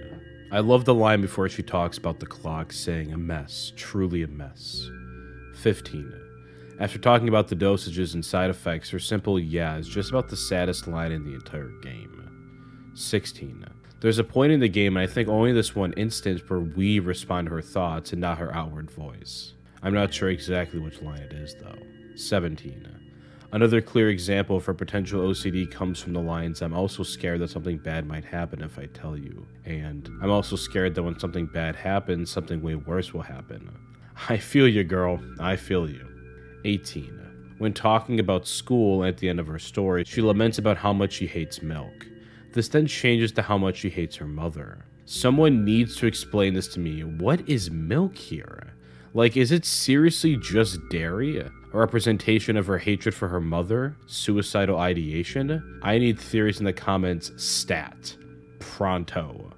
I love the line before she talks about the clock saying a mess, truly a mess. 15. After talking about the dosages and side effects, her simple yeah is just about the saddest line in the entire game. 16. There's a point in the game, and I think only this one instance, where we respond to her thoughts and not her outward voice. I'm not sure exactly which line it is, though. 17. Another clear example of her potential OCD comes from the lines, I'm also scared that something bad might happen if I tell you. And I'm also scared that when something bad happens, something way worse will happen. I feel you, girl. I feel you. 18. When talking about school at the end of her story, she laments about how much she hates milk. This then changes to how much she hates her mother. Someone needs to explain this to me. What is milk here? Like, is it seriously just dairy? A representation of her hatred for her mother? Suicidal ideation? I need theories in the comments stat. Pronto.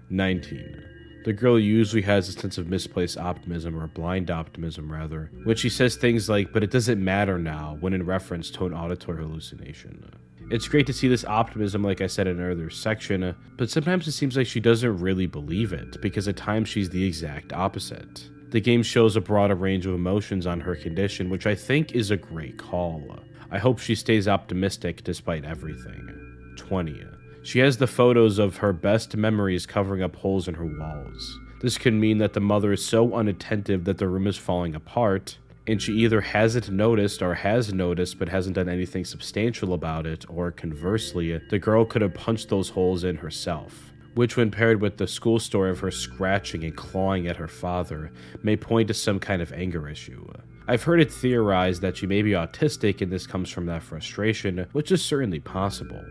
19. The girl usually has a sense of misplaced optimism, or blind optimism rather, when she says things like, but it doesn't matter now, when in reference to an auditory hallucination. It's great to see this optimism like I said in an earlier section, but sometimes it seems like she doesn't really believe it, because at times she's the exact opposite. The game shows a broader range of emotions on her condition, which I think is a great call. I hope she stays optimistic despite everything. 20. She has the photos of her best memories covering up holes in her walls. This could mean that the mother is so unattentive that the room is falling apart, and she either hasn't noticed or has noticed but hasn't done anything substantial about it, or conversely, the girl could have punched those holes in herself, which when paired with the school story of her scratching and clawing at her father, may point to some kind of anger issue. I've heard it theorized that she may be autistic and this comes from that frustration, which is certainly possible.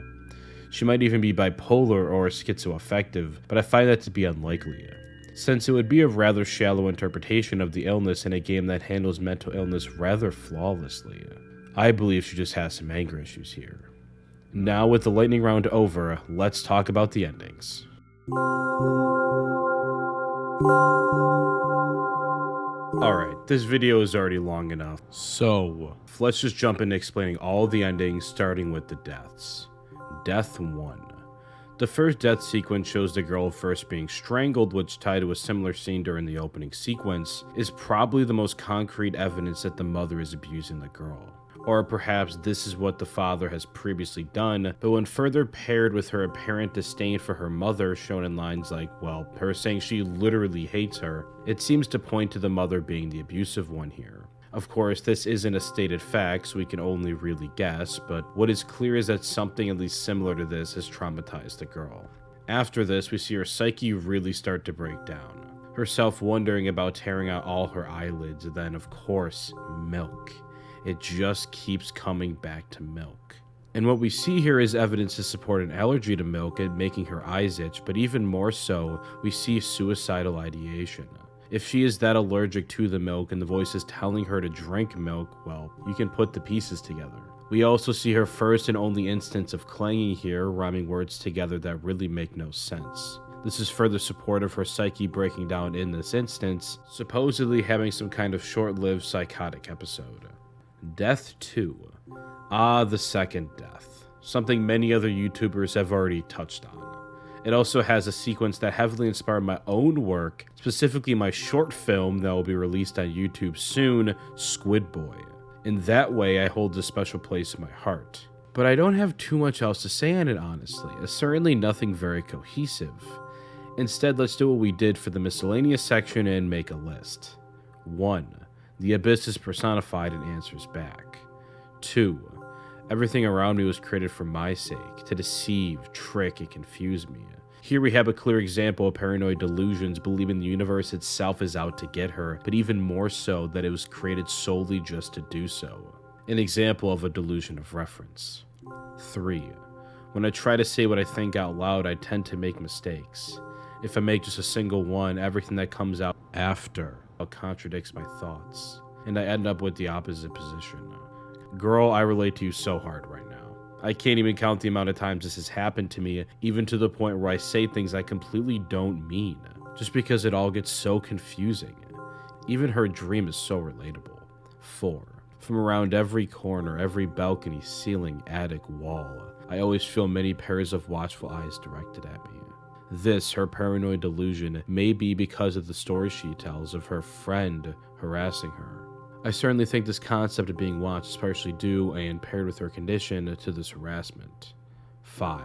She might even be bipolar or schizoaffective, but I find that to be unlikely, since it would be a rather shallow interpretation of the illness in a game that handles mental illness rather flawlessly. I believe she just has some anger issues here. Now with the lightning round over, let's talk about the endings. Alright, this video is already long enough, so let's just jump into explaining all the endings, starting with the deaths. Death 1. The first death sequence shows the girl first being strangled, which, tied to a similar scene during the opening sequence, is probably the most concrete evidence that the mother is abusing the girl. Or perhaps this is what the father has previously done, but when further paired with her apparent disdain for her mother, shown in lines like, well, her saying she literally hates her, it seems to point to the mother being the abusive one here. Of course, this isn't a stated fact, so we can only really guess, but what is clear is that something at least similar to this has traumatized the girl. After this, we see her psyche really start to break down, herself wondering about tearing out all her eyelids, and then, of course, milk. It just keeps coming back to milk. And what we see here is evidence to support an allergy to milk and making her eyes itch, but even more so, we see suicidal ideation. If she is that allergic to the milk and the voice is telling her to drink milk, well, you can put the pieces together. We also see her first and only instance of clanging here, rhyming words together that really make no sense. This is further support of her psyche breaking down in this instance, supposedly having some kind of short-lived psychotic episode. Death 2. Ah, the second death. Something many other YouTubers have already touched on. It also has a sequence that heavily inspired my own work, specifically my short film that will be released on YouTube soon, Squid Boy. In that way, I hold a special place in my heart. But I don't have too much else to say on it, honestly. It's certainly nothing very cohesive. Instead, let's do what we did for the miscellaneous section and make a list. 1. The abyss is personified and answers back. 2. Everything around me was created for my sake, to deceive, trick, and confuse me. Here we have a clear example of paranoid delusions, believing the universe itself is out to get her, but even more so that it was created solely just to do so. An example of a delusion of reference. 3. When I try to say what I think out loud, I tend to make mistakes. If I make just a single one, everything that comes out after contradicts my thoughts, and I end up with the opposite position. Girl, I relate to you so hard right now. I can't even count the amount of times this has happened to me, even to the point where I say things I completely don't mean, just because it all gets so confusing. Even her dream is so relatable. 4. From around every corner, every balcony, ceiling, attic, wall, I always feel many pairs of watchful eyes directed at me. This, her paranoid delusion, may be because of the story she tells of her friend harassing her. I certainly think this concept of being watched is partially due and paired with her condition to this harassment. 5.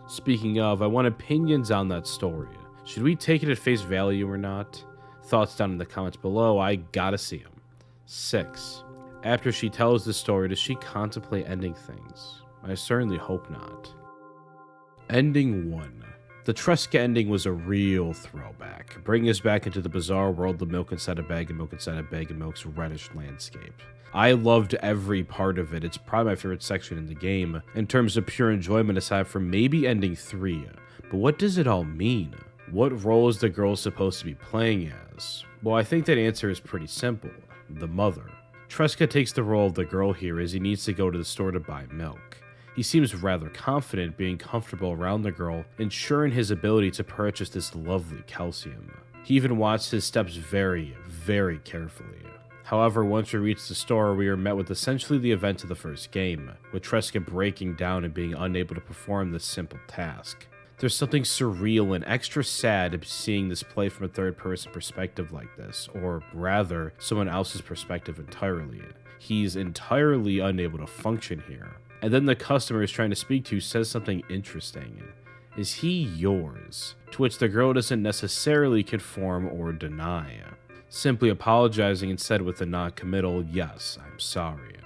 Speaking of, I want opinions on that story. Should we take it at face value or not? Thoughts down in the comments below, I gotta see them. 6. After she tells this story, does she contemplate ending things? I certainly hope not. Ending 1. The Tresca ending was a real throwback, bringing us back into the bizarre world of milk inside a bag of milk inside a bag of milk's reddish landscape. I loved every part of it. It's probably my favorite section in the game, in terms of pure enjoyment aside from maybe ending 3. But what does it all mean? What role is the girl supposed to be playing as? Well, I think that answer is pretty simple. The mother. Tresca takes the role of the girl here as he needs to go to the store to buy milk. He seems rather confident, being comfortable around the girl, ensuring his ability to purchase this lovely calcium. He even watched his steps very, very carefully. However, once we reach the store, we are met with essentially the event of the first game, with Tresca breaking down and being unable to perform this simple task. There's something surreal and extra sad seeing this play from a third-person perspective like this, or rather, someone else's perspective entirely. He's entirely unable to function here. And then the customer is trying to speak to says something interesting. Is he yours? To which the girl doesn't necessarily conform or deny, simply apologizing instead with a non-committal, yes, I'm sorry.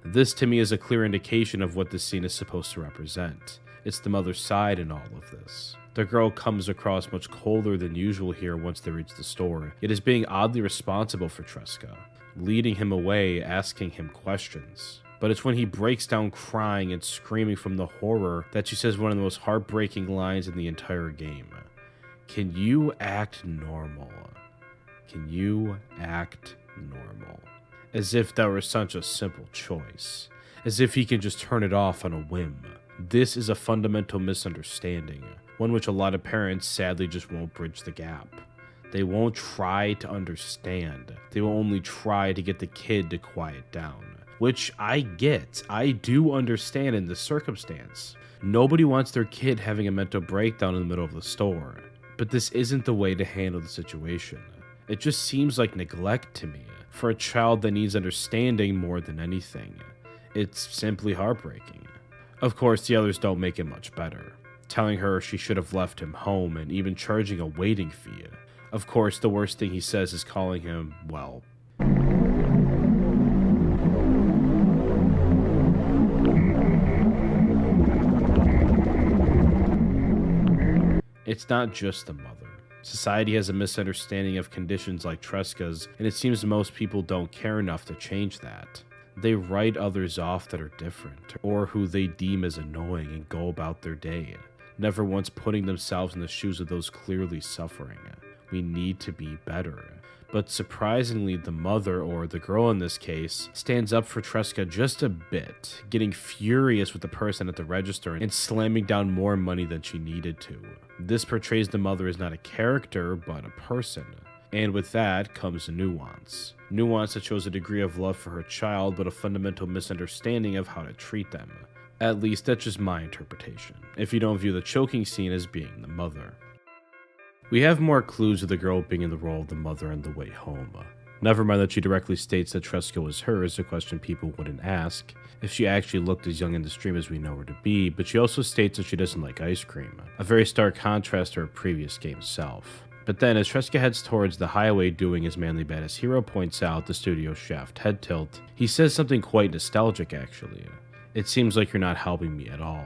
This to me is a clear indication of what this scene is supposed to represent. It's the mother's side in all of this. The girl comes across much colder than usual here once they reach the store, yet is being oddly responsible for Tresca, leading him away, asking him questions. But it's when he breaks down crying and screaming from the horror that she says one of the most heartbreaking lines in the entire game. Can you act normal? Can you act normal? As if that were such a simple choice. As if he can just turn it off on a whim. This is a fundamental misunderstanding, one which a lot of parents sadly just won't bridge the gap. They won't try to understand. They will only try to get the kid to quiet down. Which I get. I do understand in this circumstance. Nobody wants their kid having a mental breakdown in the middle of the store. But this isn't the way to handle the situation. It just seems like neglect to me, for a child that needs understanding more than anything. It's simply heartbreaking. Of course, the others don't make it much better, telling her she should have left him home and even charging a waiting fee. Of course, the worst thing he says is calling him, well, it's not just the mother. Society has a misunderstanding of conditions like Tresca's, and it seems most people don't care enough to change that. They write others off that are different, or who they deem as annoying, and go about their day, never once putting themselves in the shoes of those clearly suffering. We need to be better. But surprisingly, the mother, or the girl in this case, stands up for Tresca just a bit, getting furious with the person at the register and slamming down more money than she needed to. This portrays the mother as not a character, but a person. And with that comes nuance. Nuance that shows a degree of love for her child, but a fundamental misunderstanding of how to treat them. At least that's just my interpretation, if you don't view the choking scene as being the mother. We have more clues of the girl being in the role of the mother on the way home. Never mind that she directly states that Tresca was hers, a question people wouldn't ask if she actually looked as young in the stream as we know her to be, but she also states that she doesn't like ice cream, a very stark contrast to her previous game self. But then, as Tresca heads towards the highway doing his manly badass hero points out the studio shaft head tilt, he says something quite nostalgic actually. It seems like you're not helping me at all.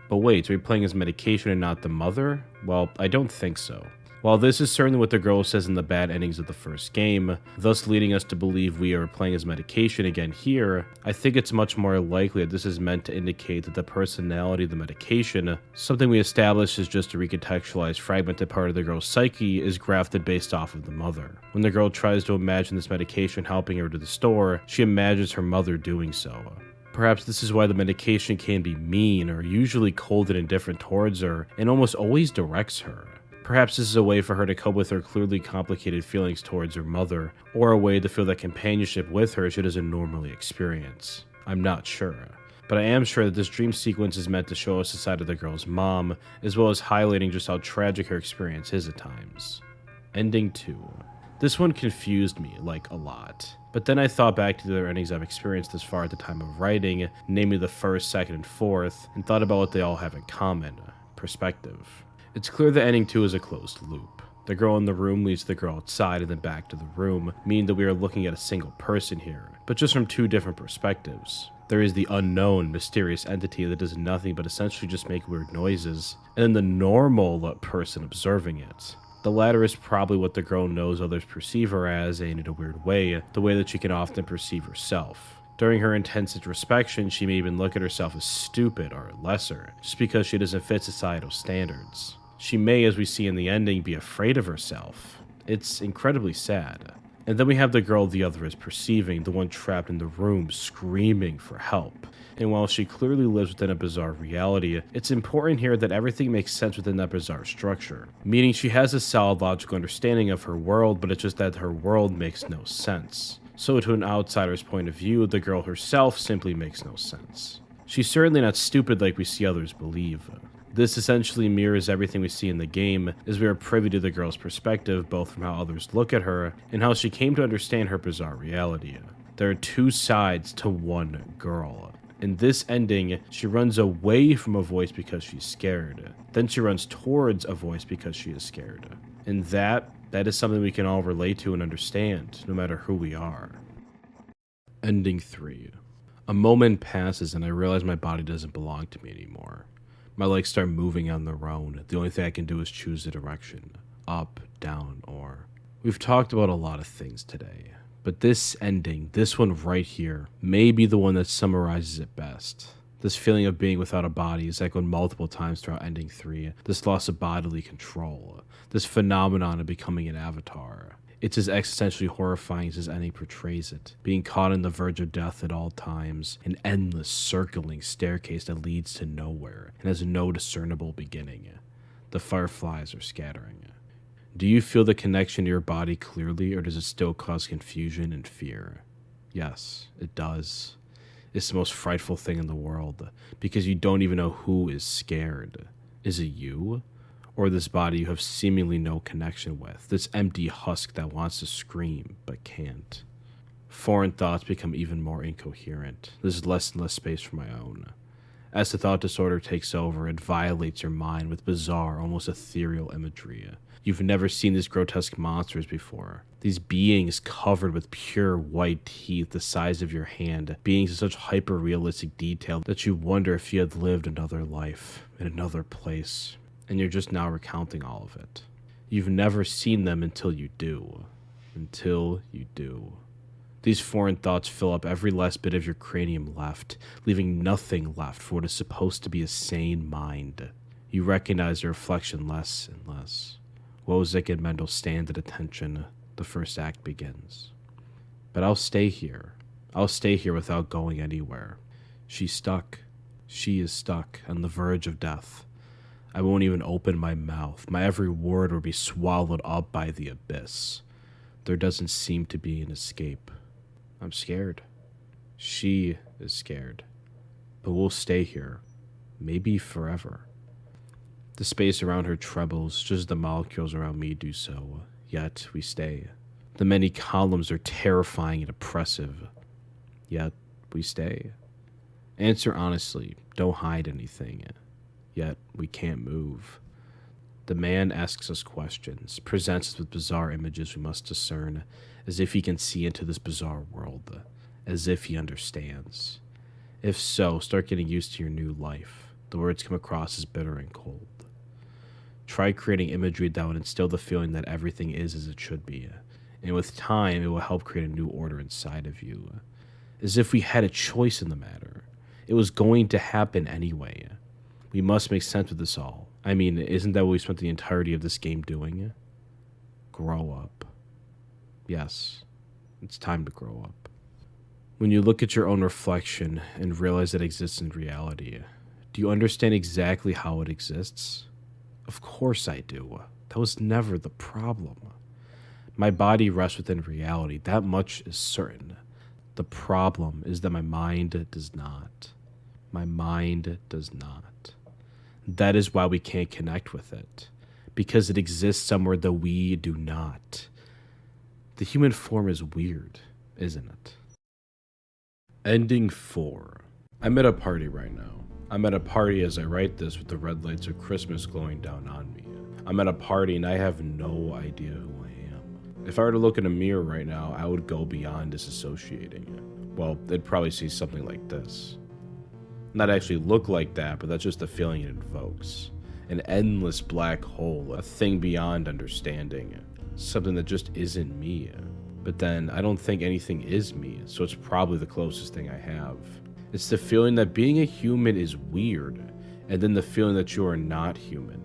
But wait, are we playing as medication and not the mother? Well, I don't think so. While this is certainly what the girl says in the bad endings of the first game, thus leading us to believe we are playing as medication again here, I think it's much more likely that this is meant to indicate that the personality of the medication, something we established is just a recontextualized fragmented part of the girl's psyche, is grafted based off of the mother. When the girl tries to imagine this medication helping her to the store, she imagines her mother doing so. Perhaps this is why the medication can be mean or usually cold and indifferent towards her, and almost always directs her. Perhaps this is a way for her to cope with her clearly complicated feelings towards her mother, or a way to feel that companionship with her she doesn't normally experience. I'm not sure. But I am sure that this dream sequence is meant to show us the side of the girl's mom, as well as highlighting just how tragic her experience is at times. Ending 2. This one confused me, like, a lot. But then I thought back to the other endings I've experienced this far at the time of writing, namely the first, second, and fourth, and thought about what they all have in common: perspective. It's clear that ending 2 is a closed loop. The girl in the room leads the girl outside and then back to the room, meaning that we are looking at a single person here, but just from two different perspectives. There is the unknown, mysterious entity that does nothing but essentially just make weird noises, and then the normal person observing it. The latter is probably what the girl knows others perceive her as, and in a weird way, the way that she can often perceive herself. During her intense introspection, she may even look at herself as stupid or lesser, just because she doesn't fit societal standards. She may, as we see in the ending, be afraid of herself. It's incredibly sad. And then we have the girl the other is perceiving, the one trapped in the room, screaming for help. And while she clearly lives within a bizarre reality, it's important here that everything makes sense within that bizarre structure. Meaning she has a solid logical understanding of her world, but it's just that her world makes no sense. So to an outsider's point of view, the girl herself simply makes no sense. She's certainly not stupid like we see others believe. This essentially mirrors everything we see in the game, as we are privy to the girl's perspective both from how others look at her and how she came to understand her bizarre reality. There are two sides to one girl. In this ending, she runs away from a voice because she's scared. Then she runs towards a voice because she is scared. And that is something we can all relate to and understand, no matter who we are. Ending 3. A moment passes and I realize my body doesn't belong to me anymore. My legs start moving on their own. The only thing I can do is choose a direction. Up, down, or... We've talked about a lot of things today, but this ending, this one right here, may be the one that summarizes it best. This feeling of being without a body is echoed multiple times throughout Ending 3. This loss of bodily control. This phenomenon of becoming an avatar. It's as existentially horrifying as his ending portrays it, being caught on the verge of death at all times, an endless circling staircase that leads to nowhere and has no discernible beginning. The fireflies are scattering. Do you feel the connection to your body clearly, or does it still cause confusion and fear? Yes, it does. It's the most frightful thing in the world, because you don't even know who is scared. Is it you? Or this body you have seemingly no connection with, this empty husk that wants to scream but can't. Foreign thoughts become even more incoherent. There's less and less space for my own. As the thought disorder takes over, it violates your mind with bizarre, almost ethereal imagery. You've never seen these grotesque monsters before. These beings covered with pure white teeth the size of your hand, beings in such hyper-realistic detail that you wonder if you had lived another life, in another place. And you're just now recounting all of it. You've never seen them until you do. Until you do. These foreign thoughts fill up every last bit of your cranium left, leaving nothing left for what is supposed to be a sane mind. You recognize the reflection less and less. Wozik and Mendel stand at attention. The first act begins. But I'll stay here. I'll stay here without going anywhere. She's stuck. She is stuck on the verge of death. I won't even open my mouth. My every word will be swallowed up by the abyss. There doesn't seem to be an escape. I'm scared. She is scared. But we'll stay here. Maybe forever. The space around her trembles, just as the molecules around me do so. Yet we stay. The many columns are terrifying and oppressive. Yet we stay. Answer honestly. Don't hide anything. Yet we can't move. The man asks us questions, presents us with bizarre images we must discern, as if he can see into this bizarre world, as if he understands. If so, start getting used to your new life. The words come across as bitter and cold. Try creating imagery that would instill the feeling that everything is as it should be, and with time it will help create a new order inside of you, as if we had a choice in the matter. It was going to happen anyway. We must make sense of this all. I mean, isn't that what we spent the entirety of this game doing? Grow up. Yes, it's time to grow up. When you look at your own reflection and realize it exists in reality, do you understand exactly how it exists? Of course I do. That was never the problem. My body rests within reality. That much is certain. The problem is that my mind does not. My mind does not. That is why we can't connect with it. Because it exists somewhere that we do not. The human form is weird, isn't it? Ending 4. I'm at a party right now. I'm at a party as I write this with the red lights of Christmas glowing down on me. I'm at a party and I have no idea who I am. If I were to look in a mirror right now, I would go beyond disassociating. Well, it'd probably see something like this. Not actually look like that, but that's just the feeling it invokes. An endless black hole, a thing beyond understanding. Something that just isn't me. But then, I don't think anything is me, so it's probably the closest thing I have. It's the feeling that being a human is weird, and then the feeling that you are not human.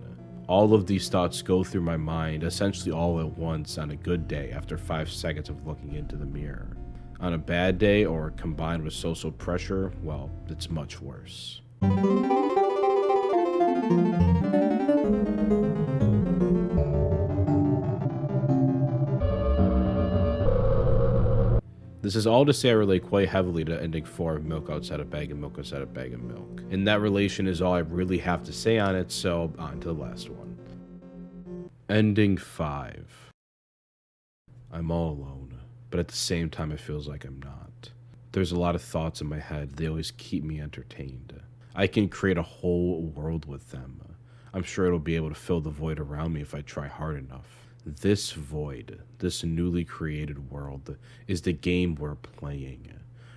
All of these thoughts go through my mind, essentially all at once on a good day after 5 seconds of looking into the mirror. On a bad day, or combined with social pressure, well, it's much worse. This is all to say I relate quite heavily to ending 4 of Milk Outside of Bag of MiIlk Outside of Bag of MiIlk. And that relation is all I really have to say on it, so on to the last one. Ending 5. I'm all alone, but at the same time it feels like I'm not. There's a lot of thoughts in my head, they always keep me entertained. I can create a whole world with them. I'm sure it'll be able to fill the void around me if I try hard enough. This void, this newly created world, is the game we're playing.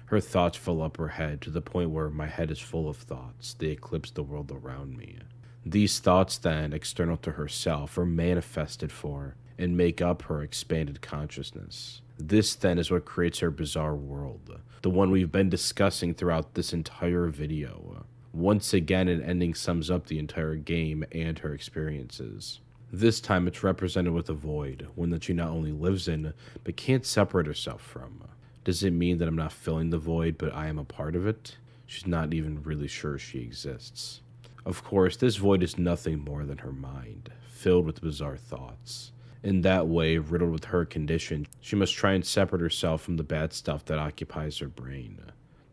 Her thoughts fill up her head to the point where my head is full of thoughts. They eclipse the world around me. These thoughts then, external to herself, are manifested for and make up her expanded consciousness. This then is what creates her bizarre world, the one we've been discussing throughout this entire video. Once again, an ending sums up the entire game and her experiences. This time it's represented with a void, one that she not only lives in, but can't separate herself from. Does it mean that I'm not filling the void, but I am a part of it? She's not even really sure she exists. Of course, this void is nothing more than her mind, filled with bizarre thoughts. In that way, riddled with her condition, she must try and separate herself from the bad stuff that occupies her brain.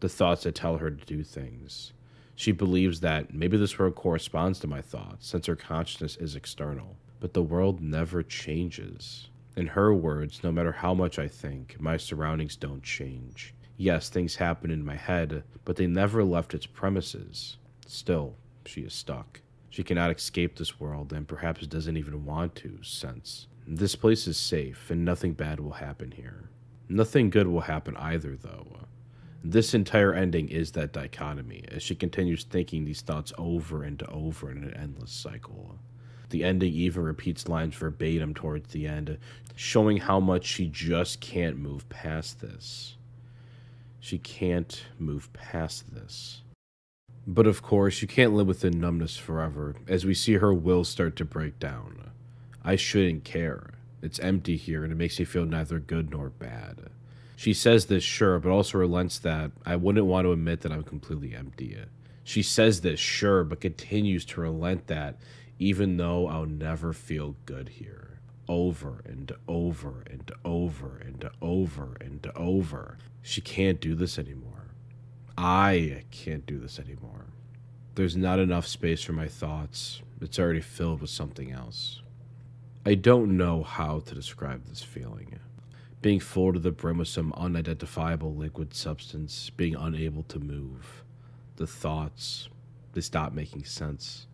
The thoughts that tell her to do things. She believes that maybe this world corresponds to my thoughts, since her consciousness is external. But the world never changes. In her words, no matter how much I think, my surroundings don't change. Yes, things happen in my head, but they never left its premises. Still, she is stuck. She cannot escape this world, and perhaps doesn't even want to, since this place is safe, and nothing bad will happen here. Nothing good will happen either, though. This entire ending is that dichotomy, as she continues thinking these thoughts over and over in an endless cycle. The ending even repeats lines verbatim towards the end, showing how much she just can't move past this. She can't move past this. But of course, you can't live within numbness forever, as we see her will start to break down. I shouldn't care. It's empty here, and it makes me feel neither good nor bad. She says this, sure, but also relents that I wouldn't want to admit that I'm completely empty. She says this, sure, but continues to relent that even though I'll never feel good here. Over and over and over and over and over. She can't do this anymore. I can't do this anymore. There's not enough space for my thoughts. It's already filled with something else. I don't know how to describe this feeling. Being full to the brim with some unidentifiable liquid substance, being unable to move. The thoughts, they stop making sense.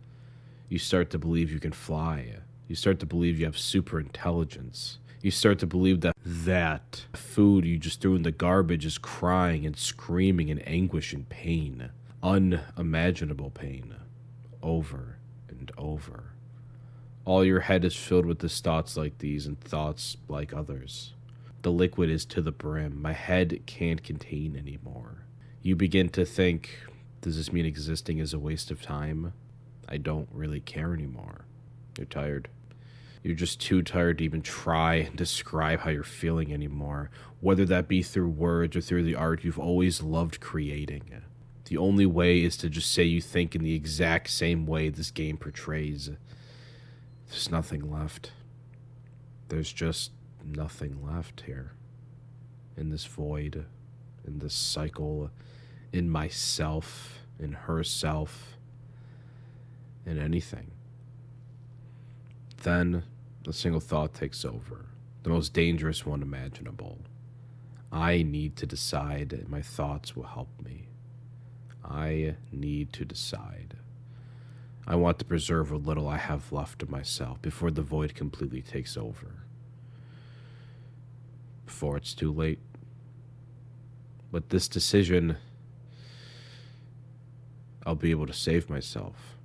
You start to believe you can fly. You start to believe you have super intelligence. You start to believe that food you just threw in the garbage is crying and screaming in anguish and pain. Unimaginable pain. Over and over. All your head is filled with these thoughts like these and thoughts like others. The liquid is to the brim. My head can't contain anymore. You begin to think, does this mean existing is a waste of time? I don't really care anymore. You're tired. You're just too tired to even try and describe how you're feeling anymore, whether that be through words or through the art you've always loved creating. The only way is to just say you think in the exact same way this game portrays. There's nothing left. There's just nothing left here. In this void, in this cycle, in myself, in herself, in anything. Then a single thought takes over, the most dangerous one imaginable. I need to decide, and my thoughts will help me. I need to decide. I want to preserve what little I have left of myself before the void completely takes over. Before it's too late. With this decision, I'll be able to save myself.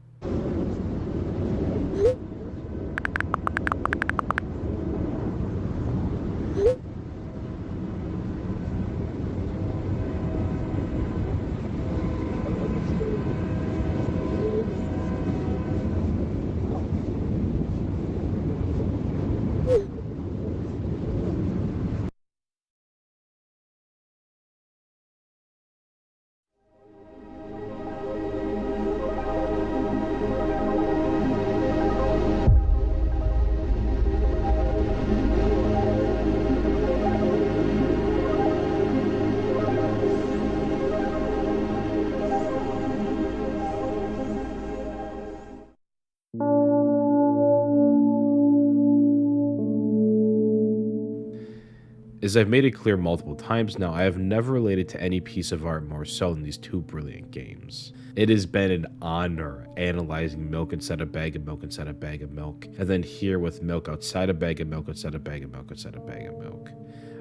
As I've made it clear multiple times now, I have never related to any piece of art more so than these two brilliant games. It has been an honor analyzing milk inside a bag of milk inside a bag of milk, and then here with milk outside a bag of milk outside a bag of milk outside a bag of milk.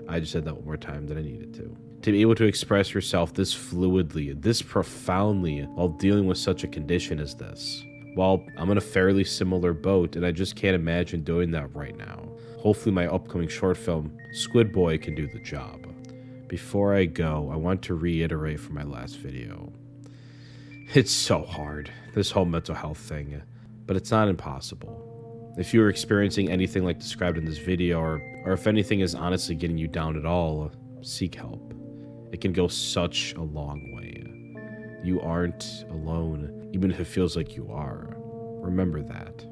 I just said that one more time than I needed to. To be able to express yourself this fluidly, this profoundly, while dealing with such a condition as this. Well, I'm in a fairly similar boat, and I just can't imagine doing that right now. Hopefully my upcoming short film, Squid Boy, can do the job. Before I go, I want to reiterate from my last video. It's so hard, this whole mental health thing, but it's not impossible. If you are experiencing anything like described in this video, or if anything is honestly getting you down at all, seek help. It can go such a long way. You aren't alone, even if it feels like you are. Remember that.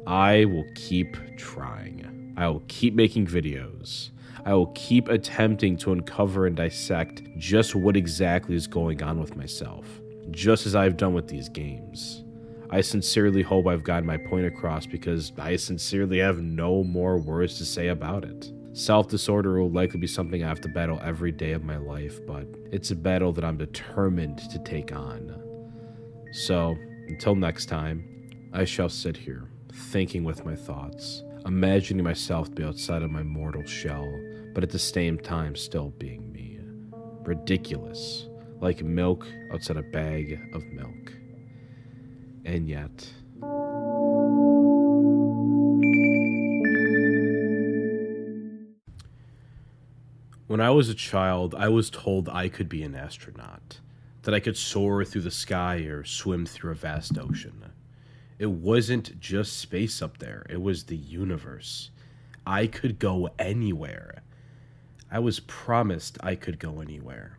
I will keep trying. I will keep making videos. I will keep attempting to uncover and dissect just what exactly is going on with myself, just as I've done with these games. I sincerely hope I've gotten my point across because I sincerely have no more words to say about it. Self-disorder will likely be something I have to battle every day of my life, but it's a battle that I'm determined to take on. So, until next time, I shall sit here, thinking with my thoughts, imagining myself to be outside of my mortal shell, but at the same time still being me. Ridiculous, like milk outside a bag of milk. And yet... When I was a child, I was told I could be an astronaut, that I could soar through the sky or swim through a vast ocean. It wasn't just space up there, it was the universe. I could go anywhere. I was promised I could go anywhere.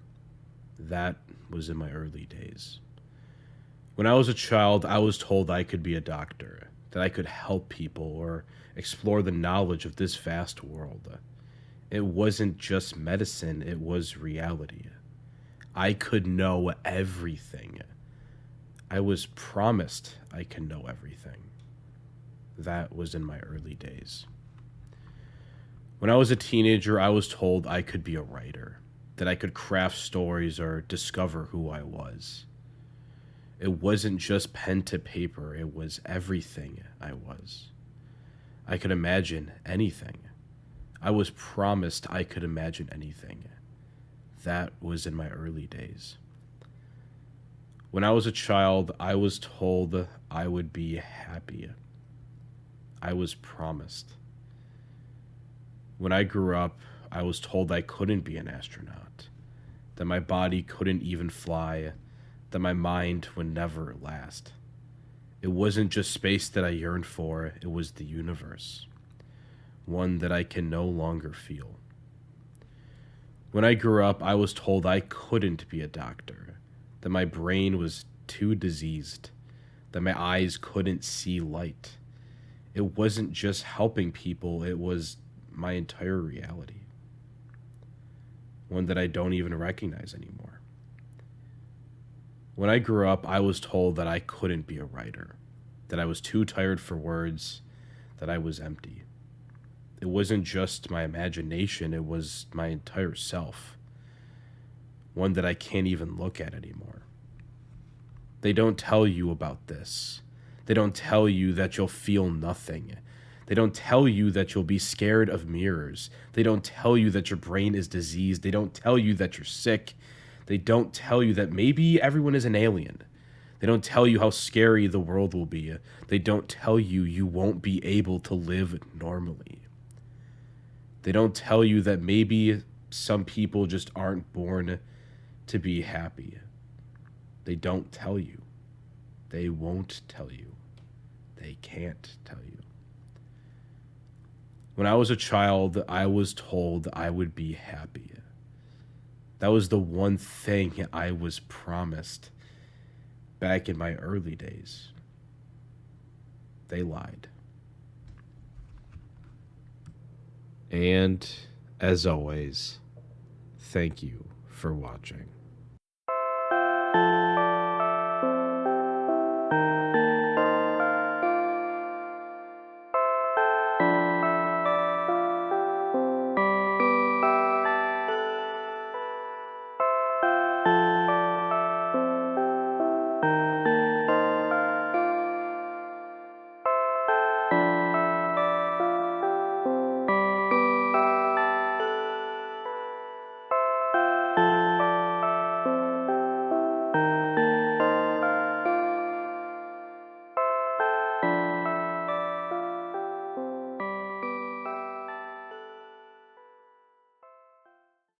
That was in my early days. When I was a child, I was told I could be a doctor, that I could help people or explore the knowledge of this vast world. It wasn't just medicine, it was reality. I could know everything. I was promised I could know everything. That was in my early days. When I was a teenager, I was told I could be a writer, that I could craft stories or discover who I was. It wasn't just pen to paper, it was everything I was. I could imagine anything. I was promised I could imagine anything. That was in my early days. When I was a child, I was told I would be happy. I was promised. When I grew up, I was told I couldn't be an astronaut, that my body couldn't even fly, that my mind would never last. It wasn't just space that I yearned for, it was the universe, one that I can no longer feel. When I grew up, I was told I couldn't be a doctor, that my brain was too diseased, that my eyes couldn't see light. It wasn't just helping people, it was my entire reality, one that I don't even recognize anymore. When I grew up, I was told that I couldn't be a writer, that I was too tired for words, that I was empty. It wasn't just my imagination, it was my entire self, one that I can't even look at anymore. They don't tell you about this. They don't tell you that you'll feel nothing. They don't tell you that you'll be scared of mirrors. They don't tell you that your brain is diseased. They don't tell you that you're sick. They don't tell you that maybe everyone is an alien. They don't tell you how scary the world will be. They don't tell you you won't be able to live normally. They don't tell you that maybe some people just aren't born to be happy. They don't tell you. They won't tell you. They can't tell you. When I was a child, I was told I would be happy. That was the one thing I was promised back in my early days. They lied. And, as always, thank you for watching.